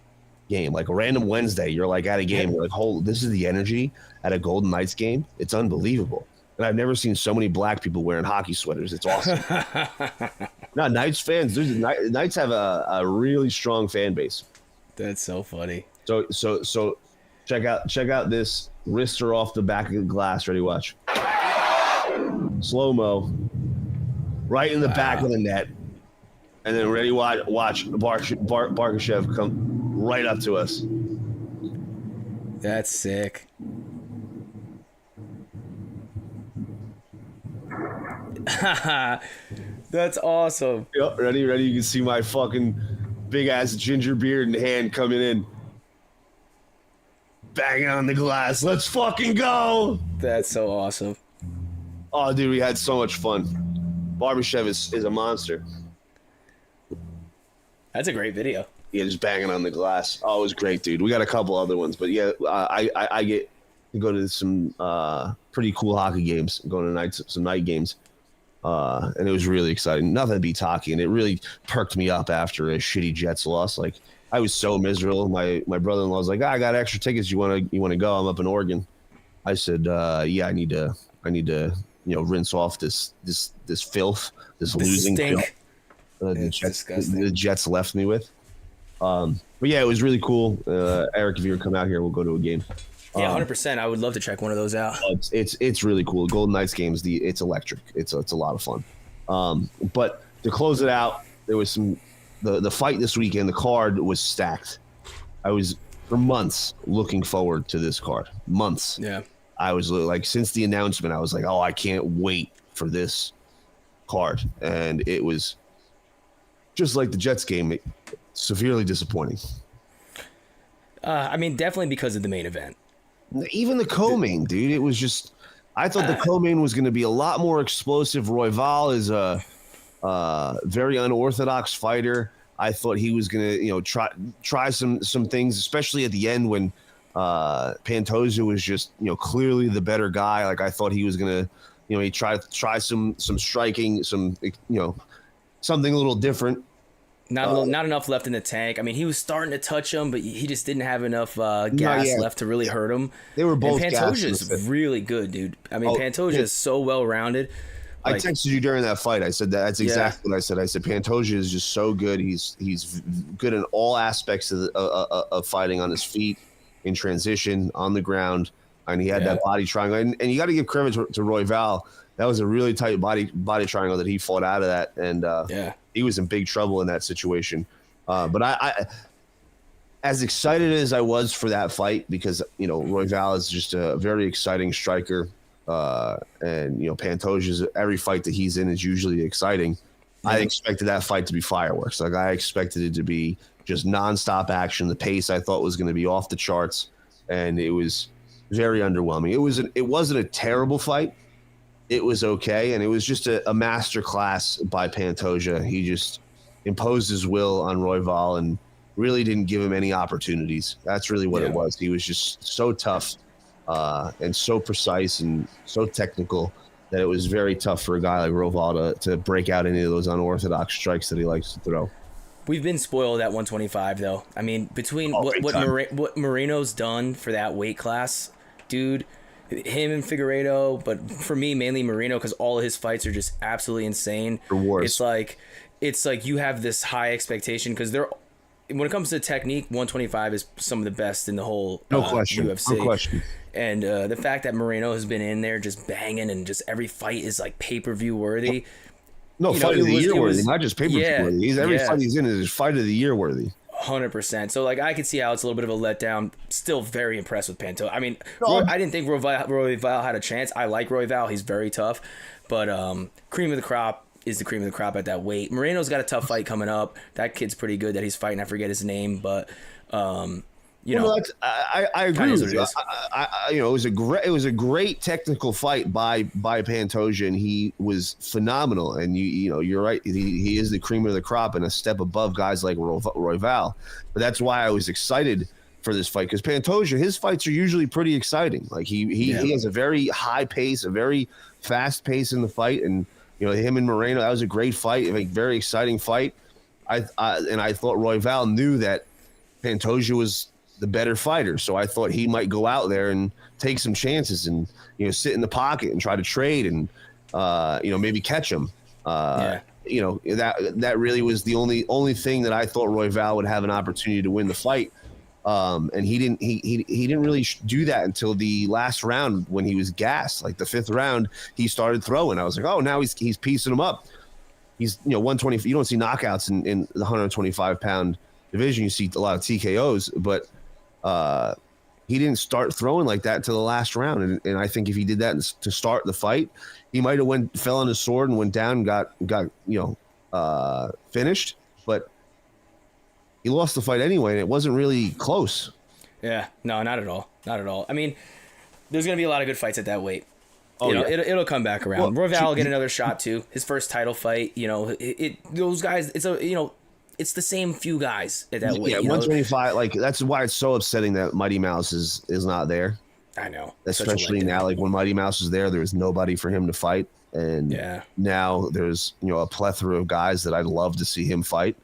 game, like a random Wednesday, you're like at a game. You're like, this is the energy at a Golden Knights game. It's unbelievable. And I've never seen so many black people wearing hockey sweaters. It's awesome. No, Knights fans. Knights have a really strong fan base. That's so funny. So check out this. Wrists are off the back of the glass. Ready, watch. Slow-mo. Right in the back of the net. And then ready, watch Barkashev come right up to us. That's sick. That's awesome. Yep, ready. You can see my fucking big ass ginger beard and hand coming in, banging on the glass. Let's fucking go. That's so awesome. Oh, dude, we had so much fun. Barbashev is a monster. That's a great video. Yeah, just banging on the glass. Oh, it was great, dude. We got a couple other ones, but yeah, I get to go to some pretty cool hockey games, going to some night games. And it was really exciting. Nothing beats hockey, and it really perked me up after a shitty Jets loss. Like I was so miserable. My brother-in-law was like, I got extra tickets. You want to go? I'm up in Oregon. I said, yeah, I need to rinse off this filth, this losing stink. Filth. The Jets left me with. But yeah, it was really cool. Eric, if you ever come out here, we'll go to a game. Yeah, 100%. I would love to check one of those out. It's really cool. Golden Knights games, it's electric. It's a lot of fun. But to close it out, there was the fight this weekend. The card was stacked. I was for months looking forward to this card. Months. Yeah. I was like, since the announcement, I was like, oh, I can't wait for this card, and it was just like the Jets game, severely disappointing. I mean, definitely because of the main event. Even the co-main, dude, it was just. I thought the co-main was going to be a lot more explosive. Royval is a very unorthodox fighter. I thought he was going to, try some things, especially at the end when Pantoja was just, clearly the better guy. Like I thought he was going to, he tried to try some striking, something a little different. Not enough left in the tank. I mean, he was starting to touch him, but he just didn't have enough gas left to really hurt him. They were both. And Pantoja's really good, dude. I mean, Pantoja is so well rounded. I texted you during that fight. I said that's exactly what I said. I said Pantoja is just so good. He's good in all aspects of fighting, on his feet, in transition, on the ground, and he had that body triangle. And you got to give credit to Royval. That was a really tight body triangle that he fought out of that, and he was in big trouble in that situation. But I as excited as I was for that fight, because Royval is just a very exciting striker, and Pantoja's, every fight that he's in is usually exciting. Yeah. I expected that fight to be fireworks. Like I expected it to be just nonstop action. The pace I thought was going to be off the charts, and it was very underwhelming. It wasn't a terrible fight. It was okay, and it was just a master class by Pantoja. He just imposed his will on Royval and really didn't give him any opportunities. That's really what it was. He was just so tough and so precise and so technical that it was very tough for a guy like Royval to break out any of those unorthodox strikes that he likes to throw. We've been spoiled at 125, though. I mean, between what Moreno's done for that weight class, dude, him and Figueiredo, but for me mainly Moreno, because all of his fights are just absolutely insane. It's like you have this high expectation, because when it comes to technique, 125 is some of the best in the whole UFC. No question. And the fact that Moreno has been in there just banging, and just every fight is like pay-per-view worthy. Fight of the year worthy, not just pay-per-view worthy. Every fight he's in is fight of the year worthy. 100%. So like I could see how it's a little bit of a letdown. Still very impressed with Pantoja. I mean, I didn't think Royval had a chance. I like Royval. He's very tough. But cream of the crop is the cream of the crop at that weight. Moreno's got a tough fight coming up. That kid's pretty good that he's fighting. I forget his name, but you know, I agree with you. You know, it was a great technical fight by Pantoja, and he was phenomenal. And you know, you're right. He is the cream of the crop and a step above guys like Royval. But that's why I was excited for this fight, because Pantoja, his fights are usually pretty exciting. Like he has a very high pace, a very fast pace in the fight, and you know, him and Moreno, that was a great fight, a very exciting fight. I thought Royval knew that Pantoja was the better fighter, so I thought he might go out there and take some chances and, you know, sit in the pocket and try to trade and you know, maybe catch him. You know, that really was the only thing that I thought Royval would have an opportunity to win the fight. And he didn't really do that until the last round when he was gassed. Like the 5th round, he started throwing. I was like, oh, now he's piecing him up. He's, you know, 120. You don't see knockouts in the 125-pound division. You see a lot of TKOs, but he didn't start throwing like that until the last round. And I think if he did that to start the fight, he might have fell on his sword and went down and got you know, finished. But he lost the fight anyway, and it wasn't really close. Yeah, no, not at all. Not at all. I mean, there's going to be a lot of good fights at that weight. You know, it'll come back around. Royval will get another shot too. His first title fight, you know, those guys, it's the same few guys at that weight. Yeah, 125. Like, that's why it's so upsetting that Mighty Mouse is not there. I know, especially now. Like when Mighty Mouse was there was nobody for him to fight, and now there's, you know, a plethora of guys that I'd love to see him fight.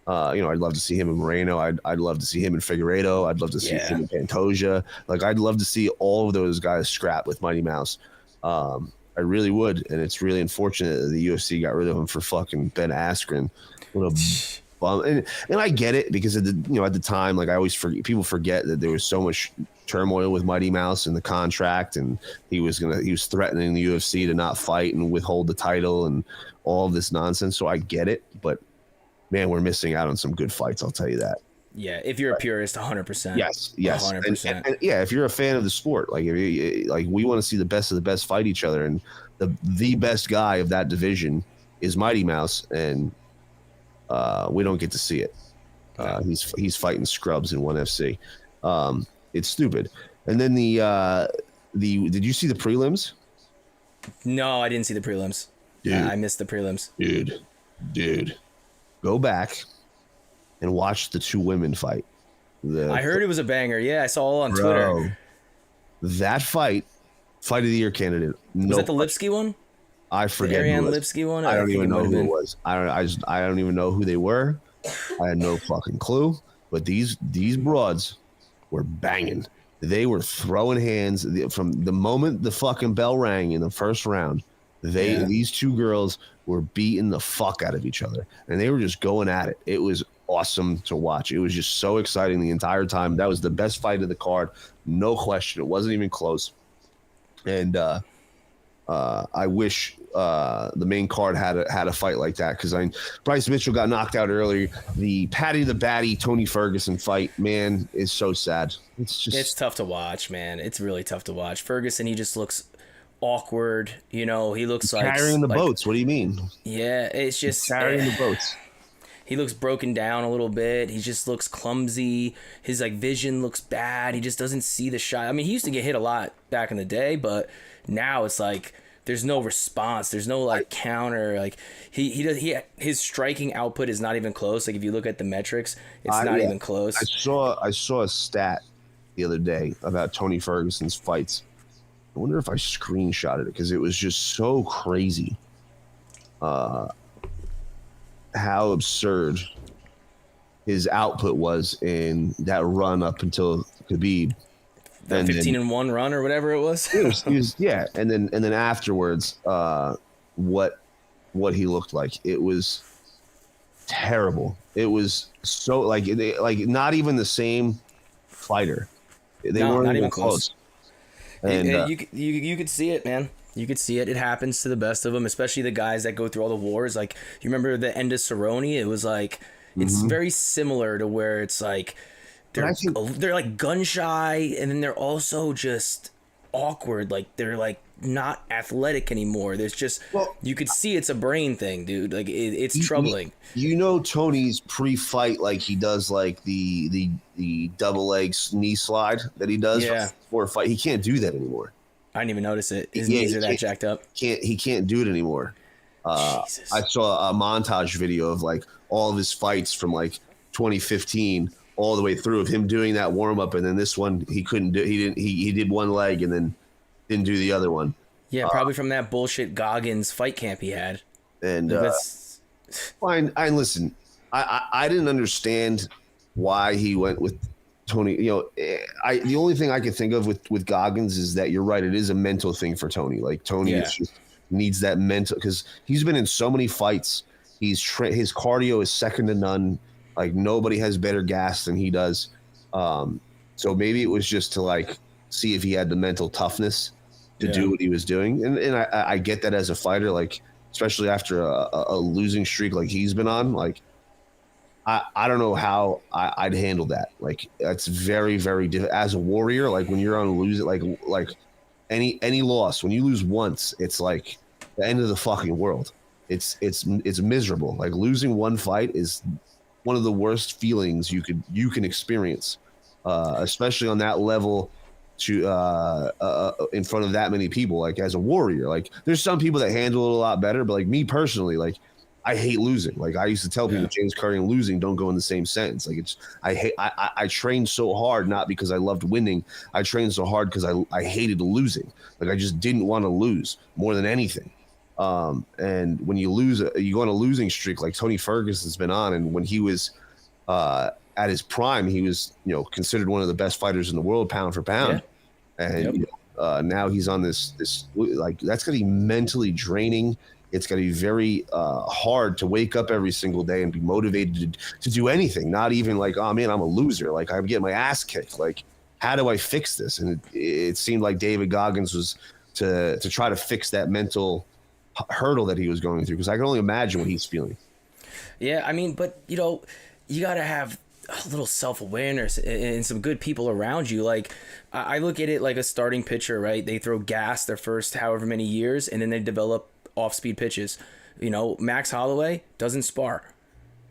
You know, I'd love to see him in Moreno. I'd love to see him in Figueiredo. I'd love to see him in Pantoja. Like, I'd love to see all of those guys scrap with Mighty Mouse. I really would, and it's really unfortunate that the UFC got rid of him for fucking Ben Askren. What a bum! And I get it, because at the time, like, I always people forget that there was so much turmoil with Mighty Mouse and the contract, and he was threatening the UFC to not fight and withhold the title and all of this nonsense. So I get it, but man, we're missing out on some good fights. I'll tell you that. Yeah, if you're a purist, 100%. Yes, 100%. And yeah, if you're a fan of the sport, like, we want to see the best of the best fight each other, and the best guy of that division is Mighty Mouse, and we don't get to see it. He's fighting scrubs in ONE FC. It's stupid. And then did you see the prelims? No, I didn't see the prelims. Dude, I missed the prelims. Dude, go back and watch the two women fight. I heard it was a banger. Yeah, I saw all on Twitter. That fight of the year candidate. Was that the Lipsky one? I forget. The Ariane Lipsky one? I don't even know who it was. I don't even know who they were. I had no fucking clue. But these broads were banging. They were throwing hands from the moment the fucking bell rang in the first round. These two girls were beating the fuck out of each other, and they were just going at it. It was awesome to watch. It was just so exciting the entire time. That was the best fight of the card, no question. It wasn't even close. And I wish the main card had a fight like that, because Bryce Mitchell got knocked out earlier. The Paddy the Batty Tony Ferguson fight, man, is so sad. It's tough to watch, man. It's really tough to watch. Ferguson, he just looks awkward, you know. He looks like carrying the boats. What do you mean? Yeah, it's just carrying the boats. He looks broken down a little bit. He just looks clumsy. His vision looks bad. He just doesn't see the shot. I mean, he used to get hit a lot back in the day, but now it's like there's no response. There's no counter. Like his striking output is not even close. Like if you look at the metrics, it's not even close. I saw a stat the other day about Tony Ferguson's fights. I wonder if I screenshotted it, because it was just so crazy. How absurd his output was in that run up until Khabib. The 15-1 run or whatever it was. And then afterwards, what he looked like. It was terrible. It was so like not even the same fighter. They weren't not even close. And you could see it, man. You could see it. It happens to the best of them, especially the guys that go through all the wars. Like, you remember the end of Cerrone? It was like, it's very similar to where it's like they're like gun shy, and then they're also just awkward. Like they're like not athletic anymore. There's just you could see it's a brain thing, dude. Like it's troubling. You know, Tony's pre-fight, like he does like the double leg knee slide that he does before a fight. He can't do that anymore. I didn't even notice it. His knees are that jacked up. He can't do it anymore. Jesus. I saw a montage video of like all of his fights from like 2015 all the way through of him doing that warm up, and then this one he couldn't do. He did one leg and then didn't do the other one. Yeah, probably from that bullshit Goggins fight camp he had. And fine. Listen. I didn't understand why he went with Tony. You know, the only thing I can think of with Goggins is that you're right. It is a mental thing for Tony. Like Tony is just needs that mental, because he's been in so many fights. His cardio is second to none. Like nobody has better gas than he does. So maybe it was just to like see if he had the mental toughness to do what he was doing. And I get that as a fighter, like especially after a losing streak like he's been on. Like I don't know how I'd handle that. Like that's very, very difficult as a warrior. Like when you're on lose, like any loss, when you lose once, it's like the end of the fucking world. It's miserable. Like losing one fight is one of the worst feelings you can experience, especially on that level to in front of that many people. Like as a warrior, like there's some people that handle it a lot better, but like me personally, like I hate losing. Like I used to tell people James Currey and losing don't go in the same sentence. Like I trained so hard, not because I loved winning. I trained so hard because I hated losing. Like I just didn't want to lose more than anything. And when you lose, you go on a losing streak like Tony Ferguson's been on. And when he was at his prime, he was, considered one of the best fighters in the world, pound for pound. Yeah. And now he's on this like that's going to be mentally draining. It's going to be very hard to wake up every single day and be motivated to do anything. Not even like, oh man, I'm a loser. Like I'm getting my ass kicked. Like, how do I fix this? And it seemed like David Goggins was to try to fix that mental hurdle that he was going through, because I can only imagine what he's feeling. Yeah, I mean, but you got to have a little self-awareness and some good people around you. Like I look at it like a starting pitcher, right? They throw gas their first however many years, and then they develop off-speed pitches. Max Holloway doesn't spar.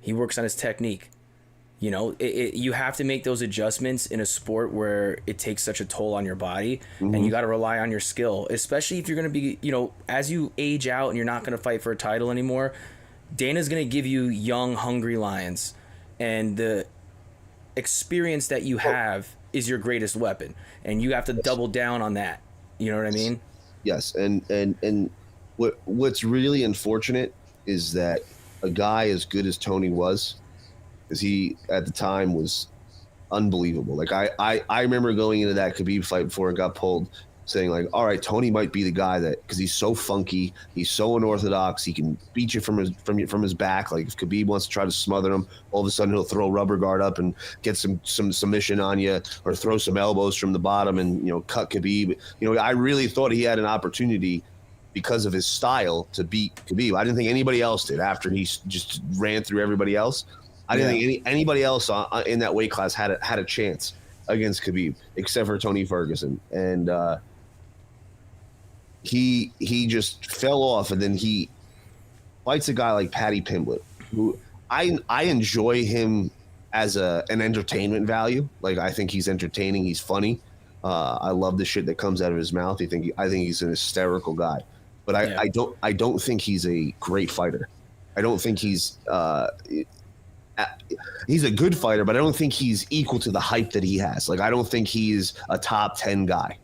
He works on his technique. You have to make those adjustments in a sport where it takes such a toll on your body, and you got to rely on your skill, especially if you're going to be, as you age out and you're not going to fight for a title anymore. Dana's going to give you young, hungry lions, and the experience that you have is your greatest weapon, and you have to double down on that. You know what I mean? Yes, and what's really unfortunate is that a guy as good as Tony was, because he at the time was unbelievable. Like I remember going into that Khabib fight before it got pulled, saying like, all right, Tony might be the guy that, because he's so funky, he's so unorthodox, he can beat you from his back. Like if Khabib wants to try to smother him, all of a sudden he'll throw a rubber guard up and get some submission on you, or throw some elbows from the bottom and cut Khabib. I really thought he had an opportunity because of his style to beat Khabib. I didn't think anybody else did after he just ran through everybody else. I didn't think anybody else in that weight class had a chance against Khabib except for Tony Ferguson. And he just fell off, and then he fights a guy like Paddy Pimblett, who I enjoy him as an entertainment value. Like I think he's entertaining, he's funny. I love the shit that comes out of his mouth. I think he's an hysterical guy. But I don't think he's a great fighter. I don't think he's a good fighter, but I don't think he's equal to the hype that he has. Like I don't think he's a top 10 guy.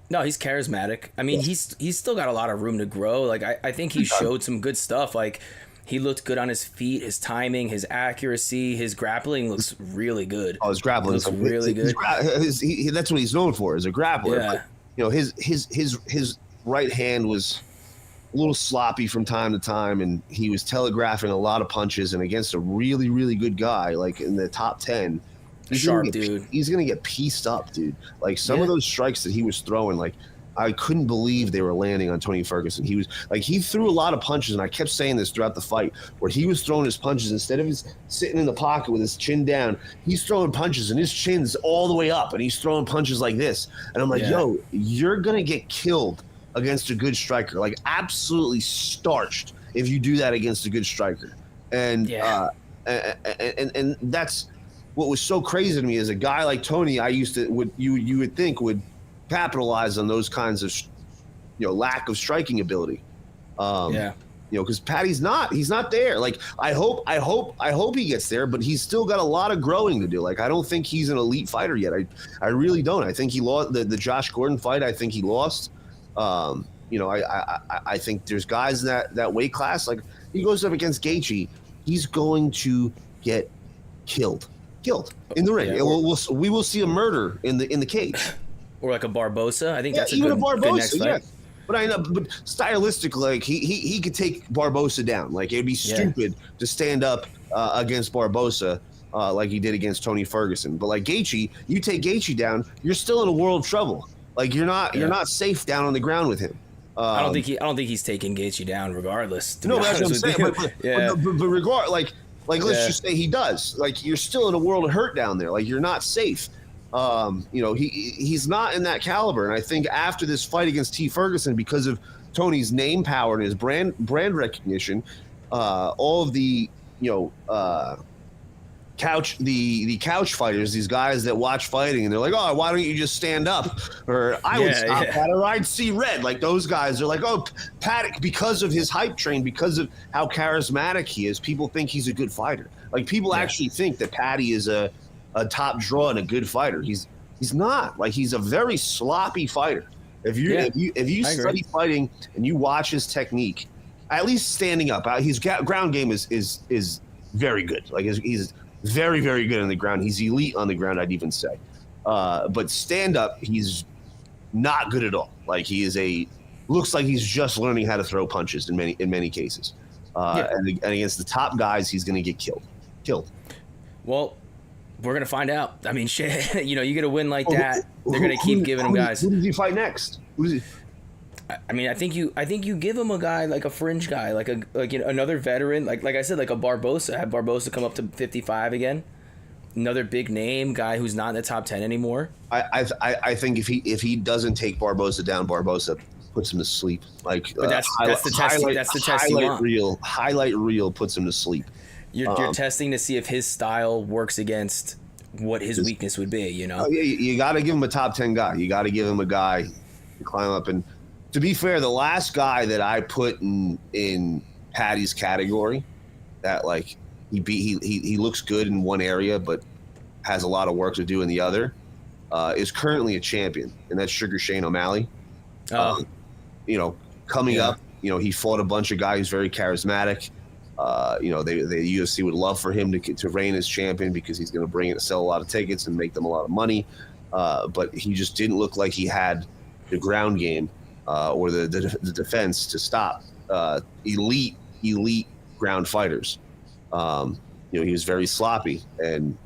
No, he's charismatic. I mean, he's still got a lot of room to grow. Like I think he showed some good stuff. Like he looked good on his feet, his timing, his accuracy, his grappling looks really good. Oh, his grappling looks really good. That's what he's known for, as a grappler. Yeah. But, his right hand was a little sloppy from time to time, and he was telegraphing a lot of punches, and against a really, really good guy, like in the top 10, dude. He's going to get pieced up, dude. Like some of those strikes that he was throwing, like I couldn't believe they were landing on Tony Ferguson. He was like, he threw a lot of punches, and I kept saying this throughout the fight, where he was throwing his punches instead of his sitting in the pocket with his chin down. He's throwing punches, and his chin's all the way up, and he's throwing punches like this. And I'm like, yo, you're gonna get killed against a good striker, like absolutely starched if you do that against a good striker. And and that's what was so crazy to me. Is a guy like Tony, you would think would capitalize on those kinds of, lack of striking ability. Because Patty's he's not there. Like, I hope he gets there, but he's still got a lot of growing to do. Like, I don't think he's an elite fighter yet. I really don't. I think he lost the Josh Gordon fight. I think he lost. I think there's guys in that weight class. Like, he goes up against Gaethje, he's going to get killed in the ring. We will see a murder in the cage. Or like a Barbosa. I think that's even a good next fight. Yeah. But I know, but stylistically, like he could take Barbosa down. Like, it'd be stupid to stand up against Barbosa like he did against Tony Ferguson. But like Gaethje, you take Gaethje down, you're still in a world of trouble. Like, you're not safe down on the ground with him. I don't think he's taking Gaethje down regardless. No, that's what I'm saying. But let's just say he does. Like, you're still in a world of hurt down there. Like, you're not safe. He's not in that caliber. And I think after this fight against T. Ferguson, because of Tony's name power and his brand recognition, all of the couch fighters, these guys that watch fighting, and they're like, oh, why don't you just stand up? Or I would stop that, or I'd see red. Like, those guys are like, oh, Paddock, because of his hype train, because of how charismatic he is, people think he's a good fighter. Like, people actually think that Paddy is a top draw and a good fighter. He's not. Like, he's a very sloppy fighter. If you study fighting and you watch his technique, at least standing up, his ground game is very good. Like, he's very, very good on the ground. He's elite on the ground, I'd even say. But stand up, he's not good at all. Like, looks like he's just learning how to throw punches in many cases. And against the top guys, he's going to get killed. Well, we're going to find out. I mean, shit, you get a win like that, they're going to keep giving him guys. Who does he fight next? I mean, I think you give him a guy, like a fringe guy, like another veteran, like I said, like a Barbosa. Have Barbosa come up to 55 again. Another big name guy who's not in the top 10 anymore. I think if he doesn't take Barbosa down, Barbosa puts him to sleep. Like, but that's the test. That's the test you want. Highlight reel puts him to sleep. You're testing to see if his style works against what his weakness would be. You got to give him a top 10 guy. You got to give him a guy to climb up. And to be fair, the last guy that I put in Patty's category, that like he looks good in one area but has a lot of work to do in the other, is currently a champion, and that's Sugar Shane O'Malley. Coming up, he fought a bunch of guys who's very charismatic. The UFC would love for him to reign as champion because he's going to sell a lot of tickets and make them a lot of money. But he just didn't look like he had the ground game or the defense to stop elite ground fighters. He was very sloppy, and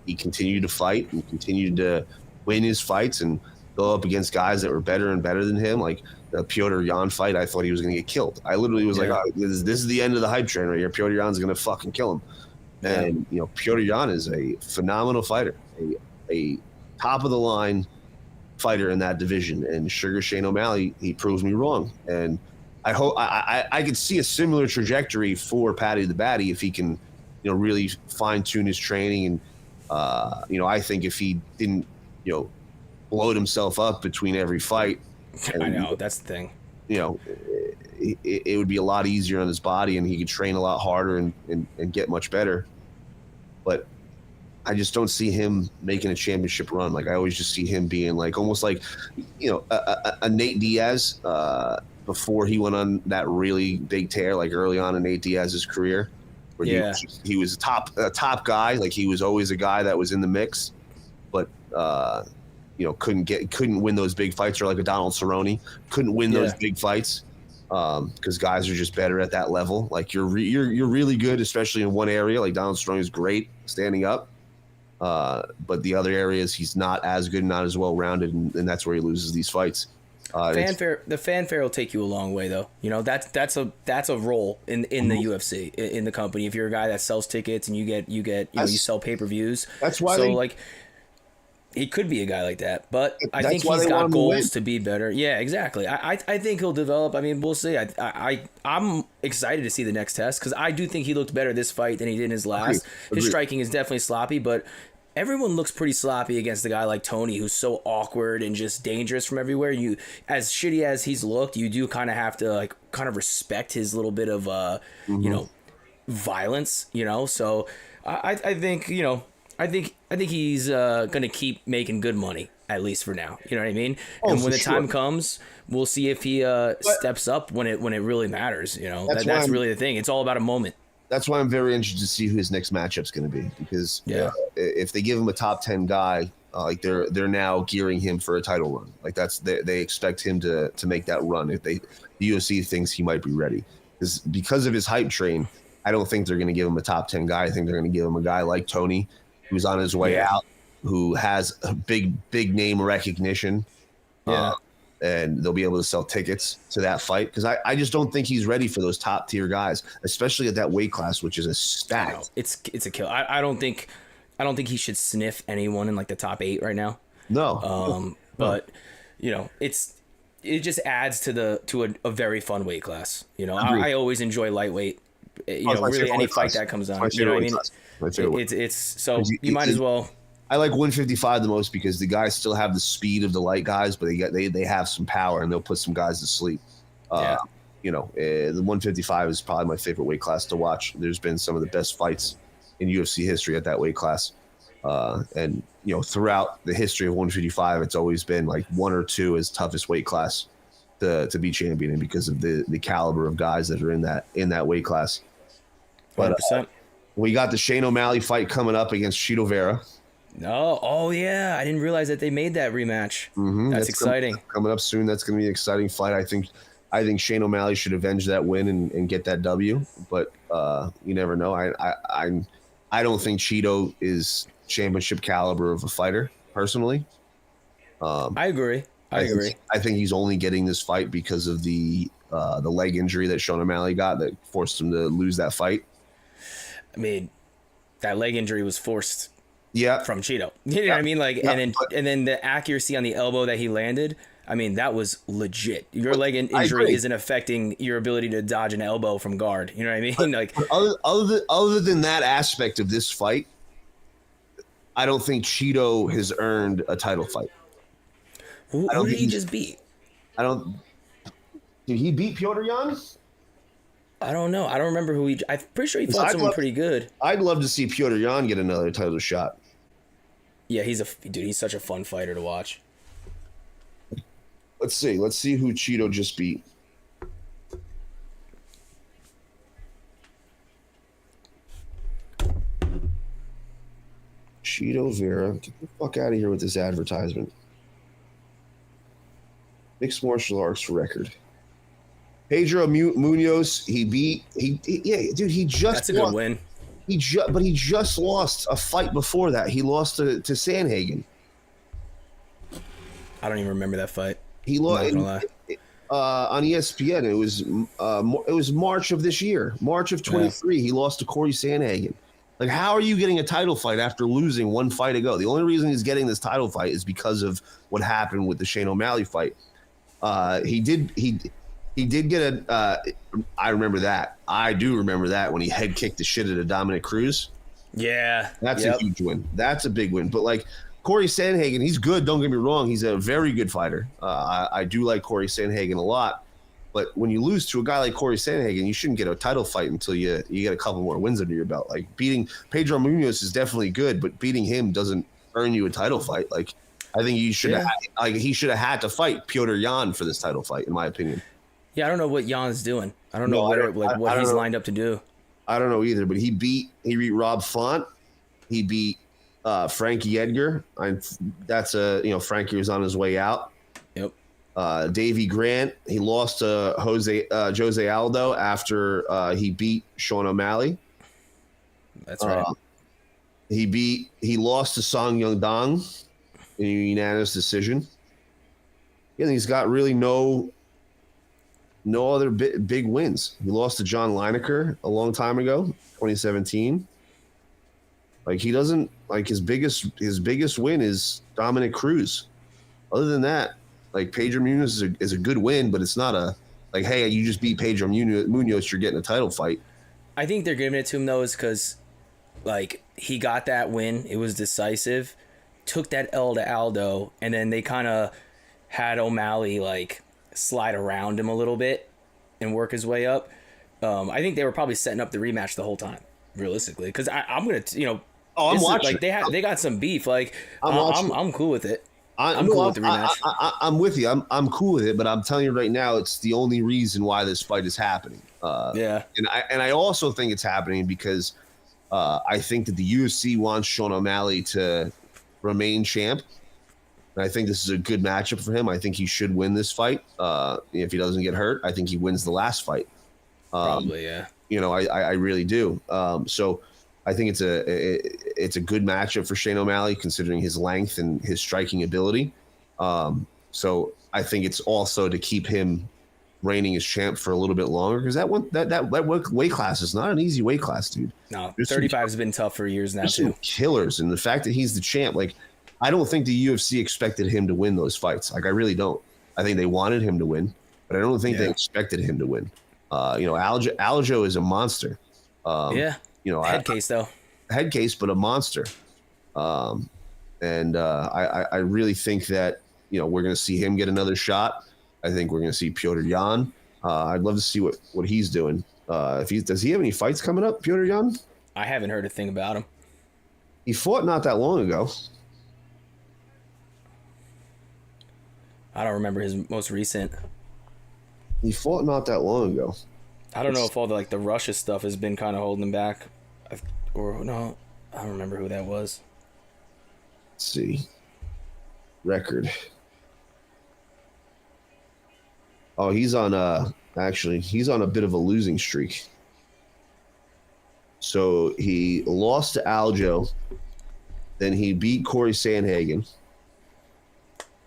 he continued to fight and continued to win his fights and go up against guys that were better and better than him. Like the Petr Yan fight, I thought he was going to get killed. I literally was like, oh, this is the end of the hype train right here. Petr Yan's going to fucking kill him. And Petr Yan is a phenomenal fighter, a top of the line fighter in that division. And Sugar Shane O'Malley, he proves me wrong. And I hope I could see a similar trajectory for Paddy the Baddy if he can, really fine tune his training. And I think if he didn't, bloat himself up between every fight, and, I know that's the thing. It would be a lot easier on his body, and he could train a lot harder and get much better. But I just don't see him making a championship run. Like, I always just see him being like almost like, a Nate Diaz before he went on that really big tear, like early on in Nate Diaz's career, where he was a top guy. Like, he was always a guy that was in the mix, but couldn't win those big fights, or like a Donald Cerrone couldn't win those big fights because guys are just better at that level. Like, you're really good, especially in one area. Like, Donald Cerrone is great standing up, but the other areas he's not as good, not as well rounded, and that's where he loses these fights. The fanfare will take you a long way, though. You know, that's a role in the UFC, in the company. If you're a guy that sells tickets and you sell pay-per-views. That's why he could be a guy like that, but I think he's got goals to be better. Yeah, exactly. I think he'll develop. I mean, we'll see. I'm excited to see the next test because I do think he looked better this fight than he did in his last. His striking is definitely sloppy, but everyone looks pretty sloppy against a guy like Tony, who's so awkward and just dangerous from everywhere. You, as shitty as he's looked, you do kind of have to kind of respect his little bit of violence. So I think I think he's gonna keep making good money, at least for now. You know what I mean? And when the time comes, we'll see if he steps up when it really matters. That's really the thing. It's all about a moment. That's why I'm very interested to see who his next matchup's going to be, because if they give him a top 10 guy, they're now gearing him for a title run. Like they expect him to make that run if the UFC thinks he might be ready. Because of his hype train, I don't think they're going to give him a top 10 guy. I think they're going to give him a guy like Tony, who's on his way out, who has a big name recognition. And they'll be able to sell tickets to that fight, because I just don't think he's ready for those top tier guys, especially at that weight class, which is a stack. It's a kill. I don't think he should sniff anyone in the top 8 right now. No. But it just adds to a very fun weight class. I always enjoy lightweight. Really any fight that comes on. You know what I mean? It's so you might as well. I like 155 the most because the guys still have the speed of the light guys, but they have some power and they'll put some guys to sleep. The 155 is probably my favorite weight class to watch. There's been some of the best fights in UFC history at that weight class. And throughout the history of 155, it's always been like 1 or 2 as toughest weight class to be champion in, because of the caliber of guys that are in that weight class. But 100%. We got the Shane O'Malley fight coming up against Chito Vera. No, oh yeah, I didn't realize that they made that rematch. That's exciting. Coming up soon. That's going to be an exciting fight. I think Shane O'Malley should avenge that win and get that W. But you never know. I don't think Chito is championship caliber of a fighter personally. I agree. I think he's only getting this fight because of the leg injury that Sean O'Malley got that forced him to lose that fight. I mean, that leg injury was forced. Yeah, from Chito. You know what I mean? And then the accuracy on the elbow that he landed, I mean, that was legit. Your leg injury isn't affecting your ability to dodge an elbow from guard. You know what I mean? Other than that aspect of this fight, I don't think Chito has earned a title fight. Who did he just beat? Did he beat Petr Yan? I don't know. I don't remember who I'm pretty sure he fought someone pretty good. I'd love to see Petr Yan get another title shot. Yeah, he's such a fun fighter to watch. Let's see who Chito just beat. Chito Vera, get the fuck out of here with this advertisement. Mixed martial arts record. Pedro Munoz, he just That's a good win. But he just lost a fight before that. He lost to Sandhagen. I don't even remember that fight. He lost on ESPN. It was March of this year, March of 23. He lost to Corey Sandhagen. Like, how are you getting a title fight after losing one fight ago? The only reason he's getting this title fight is because of what happened with the Shane O'Malley fight. He did get I remember that. I do remember that when he head kicked the shit out of Dominic Cruz. Yeah. That's a huge win. That's a big win. But like Corey Sandhagen, he's good. Don't get me wrong. He's a very good fighter. I do like Corey Sandhagen a lot. But when you lose to a guy like Corey Sandhagen, you shouldn't get a title fight until you get a couple more wins under your belt. Like beating Pedro Munoz is definitely good, but beating him doesn't earn you a title fight. Like I think he should have had to fight Petr Yan for this title fight, in my opinion. Yeah, I don't know what Jan's doing. I don't know what he's lined up to do. I don't know either, but he beat Rob Font. He beat Frankie Edgar. Frankie was on his way out. Yep. Davey Grant. He lost to Jose Aldo after he beat Sean O'Malley. That's right. He lost to Song Yong Dong in a unanimous decision. Yeah, he's got really no other big wins. He lost to John Lineker a long time ago, 2017. Like he doesn't like his biggest win is Dominic Cruz. Other than that, like Pedro Munoz is a good win, but it's not a like, hey, you just beat Pedro Munoz, you're getting a title fight. I think they're giving it to him though, is because like he got that win, it was decisive, took that L to Aldo, and then they kind of had O'Malley like slide around him a little bit and work his way up. I think they were probably setting up the rematch the whole time, realistically, because I'm gonna I'm watching. Like they got some beef. Like I'm cool with it. I'm cool with the rematch. I'm with you. I'm cool with it, but I'm telling you right now, it's the only reason why this fight is happening. Yeah, and I also think it's happening because I think that the UFC wants Sean O'Malley to remain champ. And I think this is a good matchup for him. I think he should win this fight. If he doesn't get hurt, I think he wins the last fight. Probably, yeah. I really do. So I think it's a good matchup for Shane O'Malley, considering his length and his striking ability. So I think it's also to keep him reigning as champ for a little bit longer, because that weight class is not an easy weight class, dude. No, 35 has been tough for years now too. Killers, and the fact that he's the champ, like I don't think the UFC expected him to win those fights. Like I really don't. I think they wanted him to win, but I don't think they expected him to win. Aljo is a monster. Head case though. Head case, but a monster. I really think that we're going to see him get another shot. I think we're going to see Petr Yan. I'd love to see what he's doing. Does he have any fights coming up, Petr Yan? I haven't heard a thing about him. He fought not that long ago. I don't remember his most recent. He fought not that long ago. I don't know if all the Russia stuff has been kind of holding him back, or no. I don't remember who that was. Let's see. Record. Oh, he's on he's on a bit of a losing streak. So he lost to Aljo, then he beat Corey Sandhagen,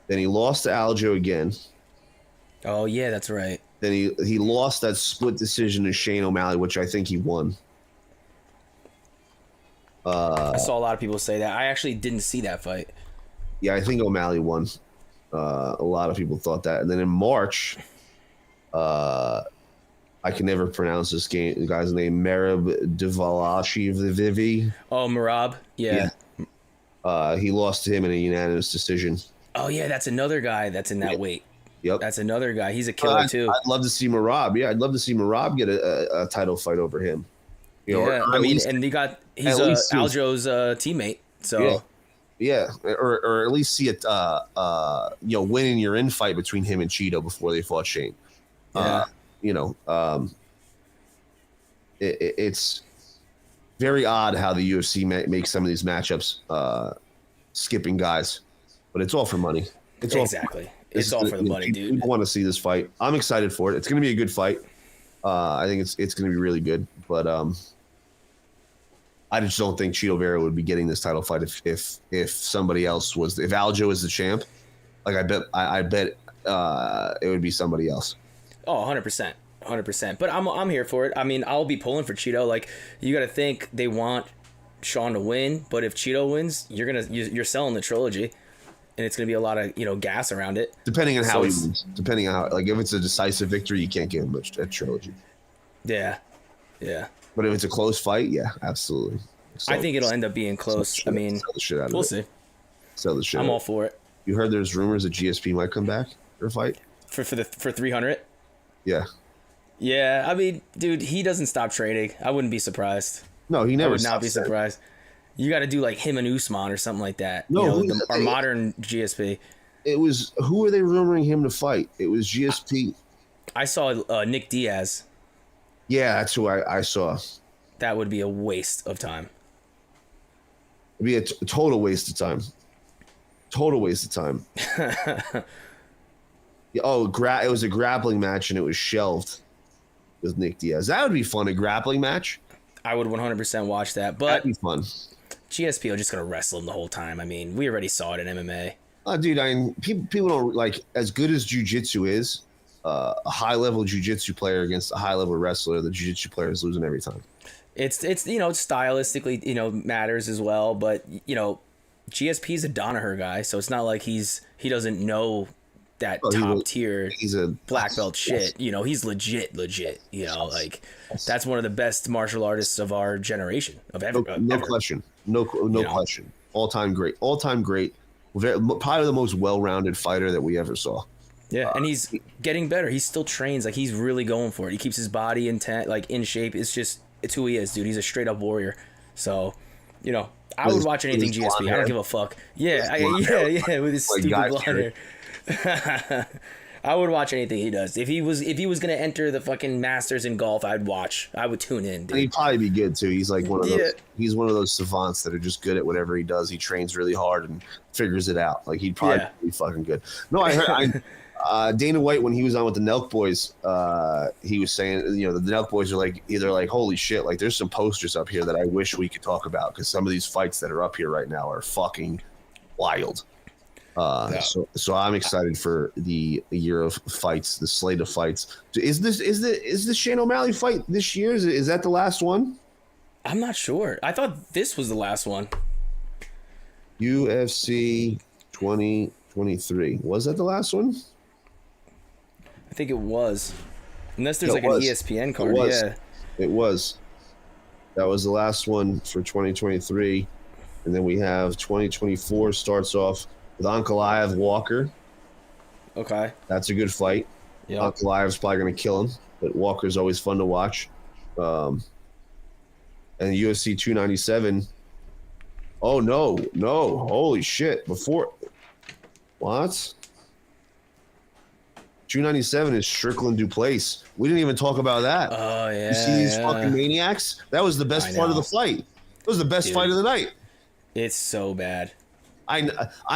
then he lost to Aljo again. Oh yeah, that's right. Then he lost that split decision to Shane O'Malley, which I think he won. I saw a lot of people say that. I actually didn't see that fight. Yeah, I think O'Malley won. A lot of people thought that. And then in March, I can never pronounce this guy's name. Merab Dvalishvili. Oh, Merab. Yeah. He lost to him in a unanimous decision. Oh yeah, that's another guy that's in that weight. Yep. That's another guy. He's a killer too. I'd love to see Merab. Yeah, I'd love to see Merab get a title fight over him. He's Aljo's teammate. So yeah, or at least see it winning your in fight between him and Cheeto before they fought Shane. Yeah. It's very odd how the UFC makes some of these matchups skipping guys, but it's all for money. It's all for the money, dude. We want to see this fight. I'm excited for it. It's going to be a good fight. I think it's going to be really good, but I just don't think Cheeto Vera would be getting this title fight if somebody else was. If Aljo is the champ, like I bet it would be somebody else. Oh, 100%. 100%. But I'm here for it. I mean, I'll be pulling for Cheeto. Like, you got to think they want Sean to win, but if Cheeto wins, you're selling the trilogy, and it's gonna be a lot of gas around it. Depending on how he wins. Depending on how, like, if it's a decisive victory, you can't give him a trilogy. Yeah. But if it's a close fight, yeah, absolutely. I think it'll end up being close. I mean, we'll see. Sell the shit. I'm all for it. You heard there's rumors that GSP might come back for a fight for 300. Yeah. Yeah, I mean, dude, he doesn't stop trading. I wouldn't be surprised. No, he never. I would not be surprised. You got to do like him and Usman or something like that. No, our modern GSP. It was, who were they rumoring him to fight? It was GSP. I saw Nick Diaz. Yeah, that's who I saw. That would be a waste of time. It'd be a total waste of time. Total waste of time. It was a grappling match and it was shelved with Nick Diaz. That would be fun, a grappling match. I would 100% watch that, but that'd be fun. GSP are just gonna wrestle him the whole time. I mean, we already saw it in MMA. Dude, I mean, people don't like as good as jiu-jitsu is. A high-level jiu-jitsu player against a high-level wrestler, the jiu-jitsu player is losing every time. It's stylistically matters as well, but GSP is a Danaher guy, so it's not like he doesn't know that top tier. He's a black belt shit. He's legit. Like that's one of the best martial artists of our generation of ever. No question. No question. All-time great. Probably the most well-rounded fighter that we ever saw. Yeah, and he's getting better. He still trains. Like, he's really going for it. He keeps his body in shape. It's who he is, dude. He's a straight-up warrior. So, I would watch anything GSP. I don't give a fuck. Yeah, with his stupid blonde hair. I would watch anything he does. If he was gonna enter the fucking Masters in golf, I'd watch. I would tune in, dude. And he'd probably be good too. He's like one of those. He's one of those savants that are just good at whatever he does. He trains really hard and figures it out. Like he'd probably be fucking good. No, I heard. Dana White, when he was on with the Nelk Boys, he was saying, the Nelk Boys are like, either like, holy shit, like there's some posters up here that I wish we could talk about because some of these fights that are up here right now are fucking wild. So I'm excited for the year of fights, the slate of fights. Is the Shane O'Malley fight this year? Is that the last one? I'm not sure. I thought this was the last one. UFC 2023. Was that the last one? I think it was. Unless there's an ESPN card. It was. That was the last one for 2023. And then we have 2024 starts off with Ankalaev Walker. Okay. That's a good fight. Yep. Ankalaev's probably going to kill him, but Walker's always fun to watch. And UFC 297. Oh, no. Holy shit. What? 297 is Strickland Duplace. We didn't even talk about that. Oh, yeah. You see these fucking maniacs? That was the best part of the fight. It was the best fight of the night. It's so bad. I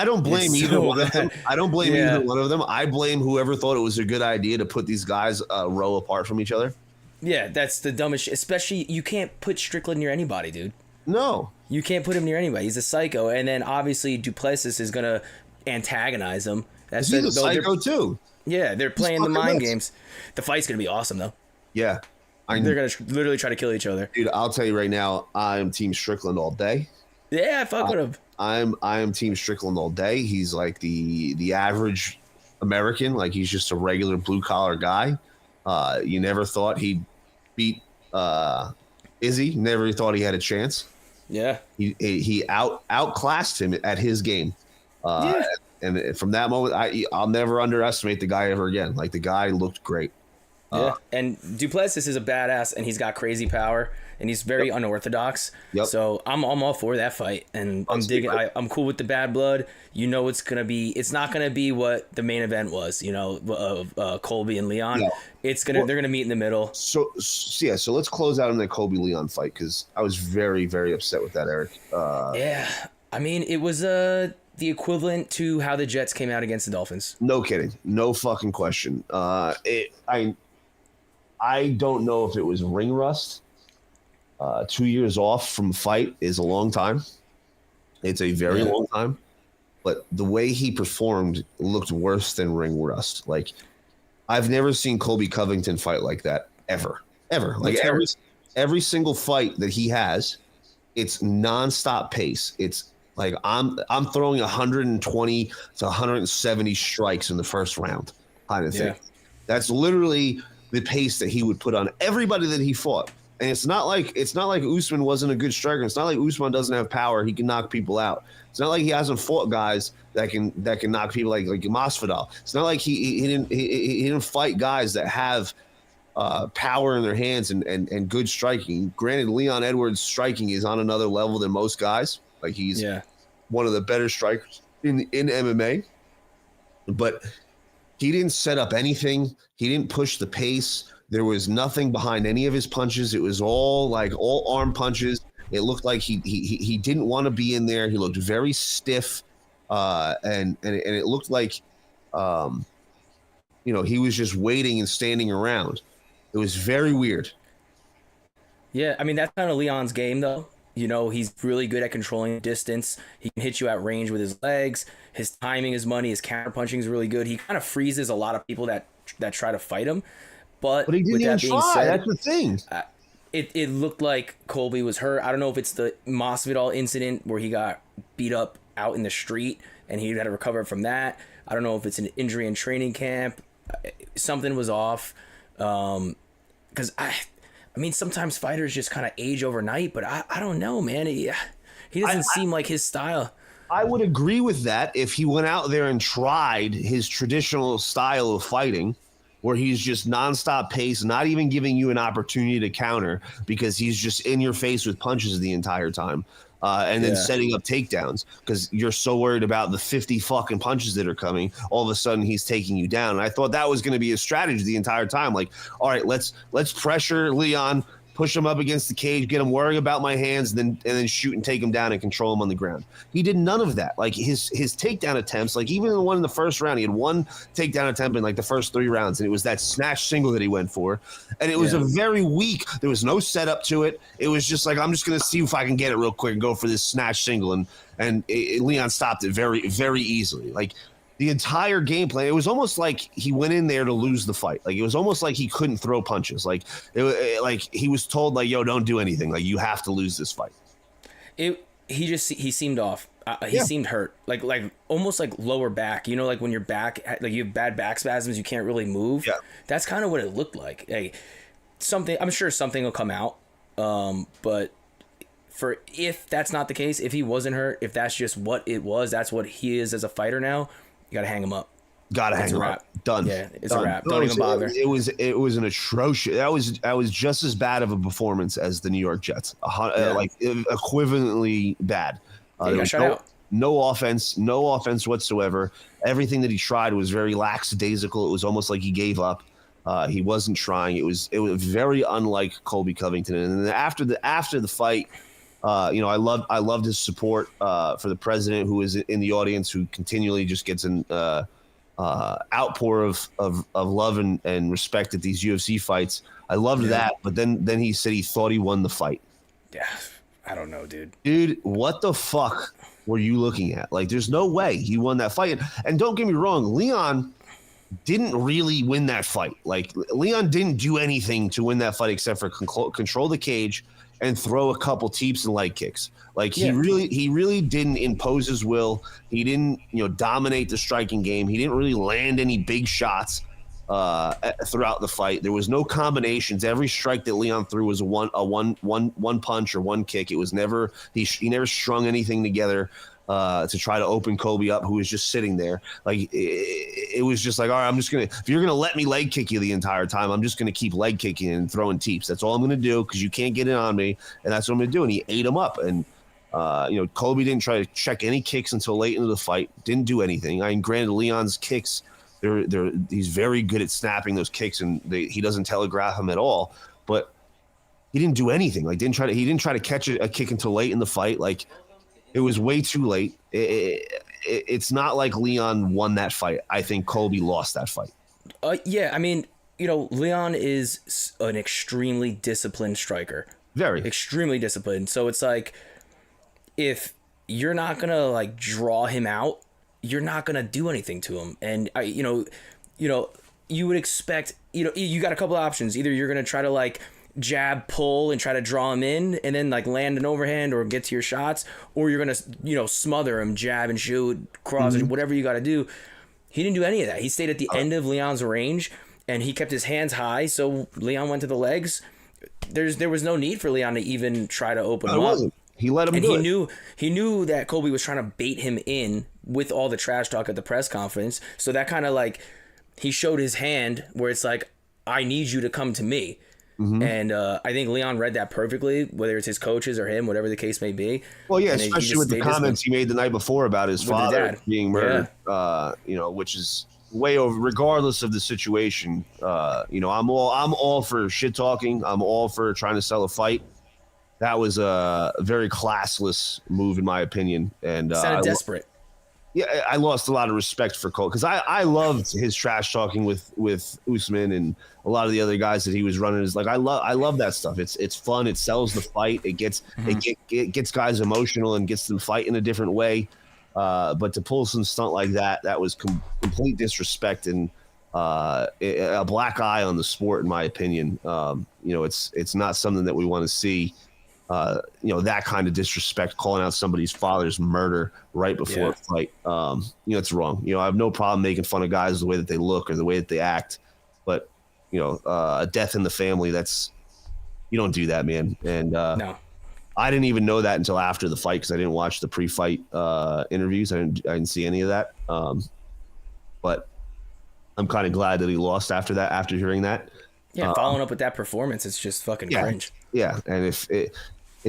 don't blame either one of them. I don't blame either one of them. I blame whoever thought it was a good idea to put these guys a row apart from each other. Yeah, that's the dumbest shit. Especially, you can't put Strickland near anybody, dude. No. You can't put him near anybody. He's a psycho. And then, obviously, Duplessis is going to antagonize him. He's a psycho, too. Yeah, they're playing the mind games. The fight's going to be awesome, though. Yeah. They're going to literally try to kill each other. Dude, I'll tell you right now, I am Team Strickland all day. Yeah, I fuck with him. I am Team Strickland all day. He's like the average American. Like, he's just a regular blue-collar guy. You never thought he'd beat Izzy. Never thought he had a chance. Yeah. He outclassed him at his game. And from that moment, I'll never underestimate the guy ever again. Like, the guy looked great. Yeah, and Duplessis is a badass, and he's got crazy power, and he's very unorthodox. Yep. So I'm all for that fight, and I'm digging. I'm cool with the bad blood. It's gonna be. It's not gonna be what the main event was. Colby and Leon. No. They're gonna meet in the middle. So let's close out on the Colby Leon fight because I was very, very upset with that, Eric. I mean, it was the equivalent to how the Jets came out against the Dolphins. No kidding. No fucking question. I don't know if it was ring rust. 2 years off from fight is a long time. It's a very long time. But the way he performed looked worse than ring rust. Like, I've never seen Colby Covington fight like that ever. Like, every single fight that he has, it's nonstop pace. It's like I'm throwing 120 to 170 strikes in the first round kind of thing. That's literally the pace that he would put on everybody that he fought. And it's not like Usman wasn't a good striker. It's not like Usman doesn't have power. He can knock people out. It's not like he hasn't fought guys that can knock people like Masvidal. It's not like he didn't fight guys that have power in their hands and good striking. Granted, Leon Edwards' striking is on another level than most guys. Like, he's one of the better strikers in MMA. But he didn't set up anything. He didn't push the pace. There was nothing behind any of his punches. It was all arm punches. It looked like he didn't want to be in there. He looked very stiff, and it looked like, he was just waiting and standing around. It was very weird. Yeah, I mean, that's kind of Leon's game, though. You know, he's really good at controlling distance. He can hit you at range with his legs. His timing is money. His counterpunching is really good. He kind of freezes a lot of people that try to fight him. But he didn't even try. That's the thing. It looked like Colby was hurt. I don't know if it's the Masvidal incident where he got beat up out in the street and he had to recover from that. I don't know if it's an injury in training camp. Something was off. Because I mean, sometimes fighters just kind of age overnight, but I don't know, man. He doesn't seem like his style. I would agree with that if he went out there and tried his traditional style of fighting, where he's just nonstop pace, not even giving you an opportunity to counter because he's just in your face with punches the entire time. And then setting up takedowns because you're so worried about the 50 fucking punches that are coming. All of a sudden he's taking you down. And I thought that was going to be a strategy the entire time. Like, all right, let's pressure Leon, push him up against the cage, get him worrying about my hands, and then shoot and take him down and control him on the ground. He did none of that. Like his takedown attempts, like even the one in the first round, he had one takedown attempt in like the first 3 rounds, and it was that snatch single that he went for. And it was a very weak, there was no setup to it. It was just like, I'm just going to see if I can get it real quick and go for this snatch single. And Leon stopped it very, very easily. Like, the entire game plan, it was almost like he went in there to lose the fight. Like, it was almost like he couldn't throw punches. Like, like he was told, like, yo, don't do anything. Like, you have to lose this fight. He seemed off. He seemed hurt. Like almost like lower back. You know, like when your back, like you have bad back spasms, you can't really move. Yeah. That's kind of what it looked like. Hey, I'm sure something will come out. But if that's not the case, if he wasn't hurt, if that's just what it was, that's what he is as a fighter now. You gotta hang him up. Gotta hang him up. Done. Yeah, it's Done. a wrap. Don't even bother. It was an atrocious. That was just as bad of a performance as the New York Jets. Like equivalently bad. He got shut out. No offense whatsoever. Everything that he tried was very lackadaisical. It was almost like he gave up. He wasn't trying. It was very unlike Colby Covington. And then after the fight. I loved his support for the president, who is in the audience, who continually just gets an outpour of love and respect at these UFC fights. I loved that, but then he said he thought he won the fight. Yeah, I don't know, dude. Dude, what the fuck were you looking at? Like, there's no way he won that fight. And don't get me wrong, Leon didn't really win that fight. Like, Leon didn't do anything to win that fight except for control the cage and throw a couple teeps and leg kicks. Like he really didn't impose his will. He didn't, dominate the striking game. He didn't really land any big shots throughout the fight. There was no combinations. Every strike that Leon threw was a one punch or one kick. It was never he never strung anything together to try to open Colby up, who was just sitting there. Like it was just like, all right, if you're gonna let me leg kick you the entire time, I'm just gonna keep leg kicking and throwing teeps. That's all I'm gonna do because you can't get it on me, and that's what I'm gonna do. And he ate him up. And Colby didn't try to check any kicks until late into the fight. Didn't do anything. I mean, granted, Leon's kicks, he's very good at snapping those kicks, and he doesn't telegraph them at all. But he didn't do anything. Like he didn't try to catch a kick until late in the fight. like. It was way too late. It's not like Leon won that fight. I think Colby lost that fight. Yeah, I mean, Leon is an extremely disciplined striker. Very. Extremely disciplined. So it's like, if you're not going to, like, draw him out, you're not going to do anything to him. And, you would expect, you got a couple of options. Either you're going to try to, like, jab, pull, and try to draw him in and then like land an overhand or get to your shots, or you're gonna smother him, jab and shoot, cross, whatever you got to do. He didn't do any of that. He stayed at the end of Leon's range and he kept his hands high, so Leon went to the legs. There was no need for Leon to even try to open him up. He let him do it. He knew that Colby was trying to bait him in with all the trash talk at the press conference, so that kind of like he showed his hand where it's like, I need you to come to me. And I think Leon read that perfectly, whether it's his coaches or him, whatever the case may be. Well, yeah, especially with the comments he made the night before about his father being murdered, which is way over, regardless of the situation. I'm all for shit talking. I'm all for trying to sell a fight. That was a very classless move, in my opinion. And sounded desperate. Yeah, I lost a lot of respect for Cole because I loved his trash talking with Usman and a lot of the other guys that he was running. Is like I love that stuff. It's fun. It sells the fight. It gets it gets guys emotional and gets them fight in a different way. But to pull some stunt like that was complete disrespect and a black eye on the sport, in my opinion. It's not something that we want to see. That kind of disrespect, calling out somebody's father's murder right before a fight. It's wrong. I have no problem making fun of guys the way that they look or the way that they act, but a death in the family, you don't do that, man. And no. I didn't even know that until after the fight because I didn't watch the pre-fight interviews. I didn't see any of that. But I'm kind of glad that he lost after that, after hearing that. Yeah, following up with that performance, it's just fucking cringe. Yeah, and if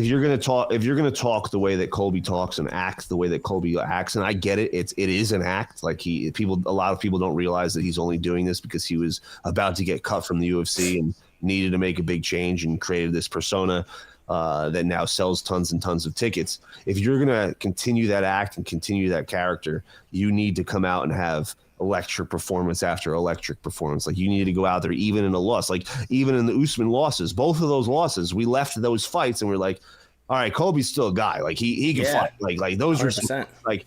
you're gonna talk the way that Colby talks and act the way that Colby acts, and I get it, it is an act. Like a lot of people don't realize that he's only doing this because he was about to get cut from the UFC and needed to make a big change and created this persona that now sells tons and tons of tickets. If you're gonna continue that act and continue that character, you need to come out and have electric performance after electric performance. Like you need to go out there, even in a loss, like even in the Usman losses, both of those losses, we left those fights and we're like, all right, Colby's still a guy. Like he can fight. Like those 100%. Are like,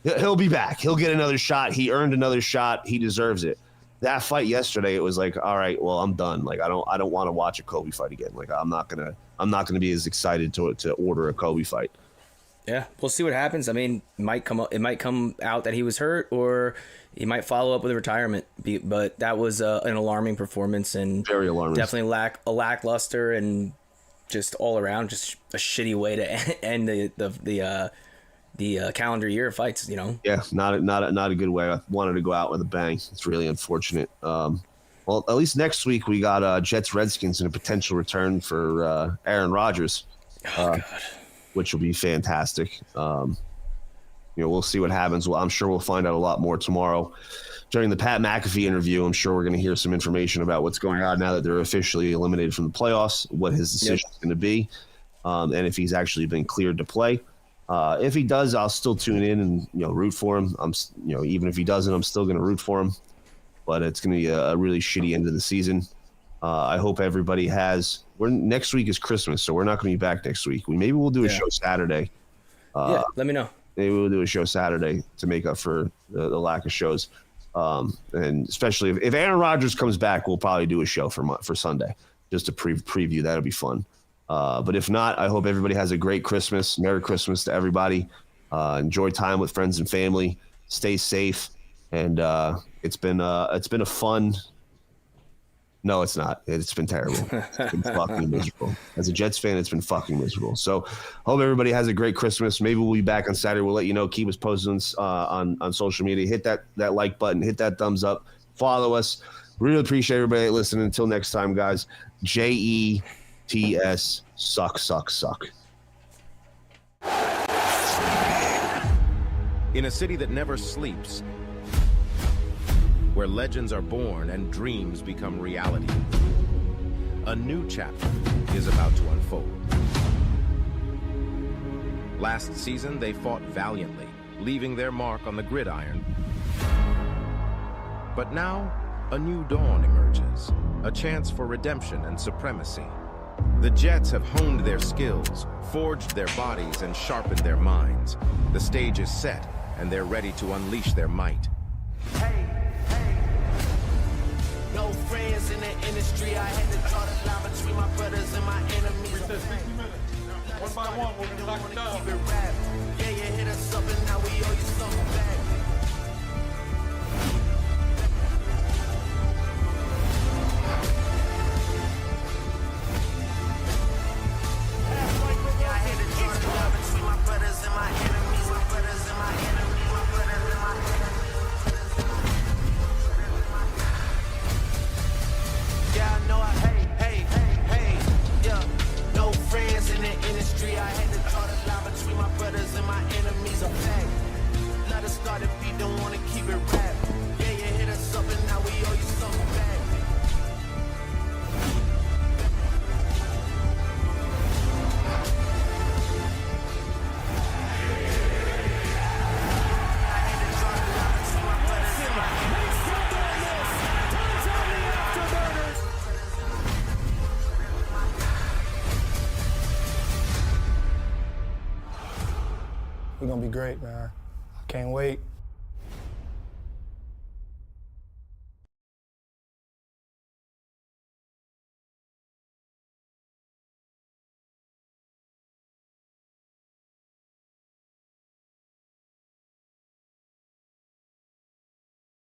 he'll be back. He'll get another shot. He earned another shot. He deserves it. That fight yesterday, it was like, all right, well, I'm done. Like I don't want to watch a Colby fight again. Like I'm not gonna be as excited to order a Colby fight. Yeah, we'll see what happens. I mean, it might come out that he was hurt, or he might follow up with a retirement. But that was an alarming performance and very alarming. Definitely lackluster and just all around just a shitty way to end the calendar year of fights. Yeah, not a good way. I wanted to go out with a bang. It's really unfortunate. Well, at least next week we got Jets Redskins and a potential return for Aaron Rodgers. Oh God. Which will be fantastic. We'll see what happens. Well, I'm sure we'll find out a lot more tomorrow during the Pat McAfee interview. I'm sure we're going to hear some information about what's going on now that they're officially eliminated from the playoffs, what his decision is going to be, and if he's actually been cleared to play. If he does, I'll still tune in and root for him. Even if he doesn't, I'm still going to root for him. But it's going to be a really shitty end of the season. I hope everybody has. Next week is Christmas, so we're not going to be back next week. Maybe we'll do a show Saturday. Let me know. Maybe we'll do a show Saturday to make up for the lack of shows. And especially if Aaron Rodgers comes back, we'll probably do a show for Sunday just to preview. That'll be fun. But if not, I hope everybody has a great Christmas. Merry Christmas to everybody. Enjoy time with friends and family. Stay safe. And it's been a fun. No, it's not. It's been terrible. It's been fucking miserable. As a Jets fan, it's been fucking miserable. So hope everybody has a great Christmas. Maybe we'll be back on Saturday. We'll let you know. Keep us posted on social media. Hit that like button. Hit that thumbs up. Follow us. Really appreciate everybody listening. Until next time, guys. JETS. Suck. In a city that never sleeps, where legends are born and dreams become reality, a new chapter is about to unfold. Last season, they fought valiantly, leaving their mark on the gridiron. But now, a new dawn emerges, a chance for redemption and supremacy. The Jets have honed their skills, forged their bodies, and sharpened their minds. The stage is set, and they're ready to unleash their might. Hey. No friends in the industry. I had to draw the line between my brothers and my enemies. We said 60 minutes. One by one, we're gonna knock it down. Keep it rap. Yeah, you hit us up and now we owe you something back. Yeah, I had to draw the line between my brothers and my enemies. My brothers and my enemies. My brothers and my enemies. Yeah, I know hey, yeah. No friends in the industry. I had to draw the line between my brothers and my enemies. A fact. Let us start We're gonna be great, man. I can't wait.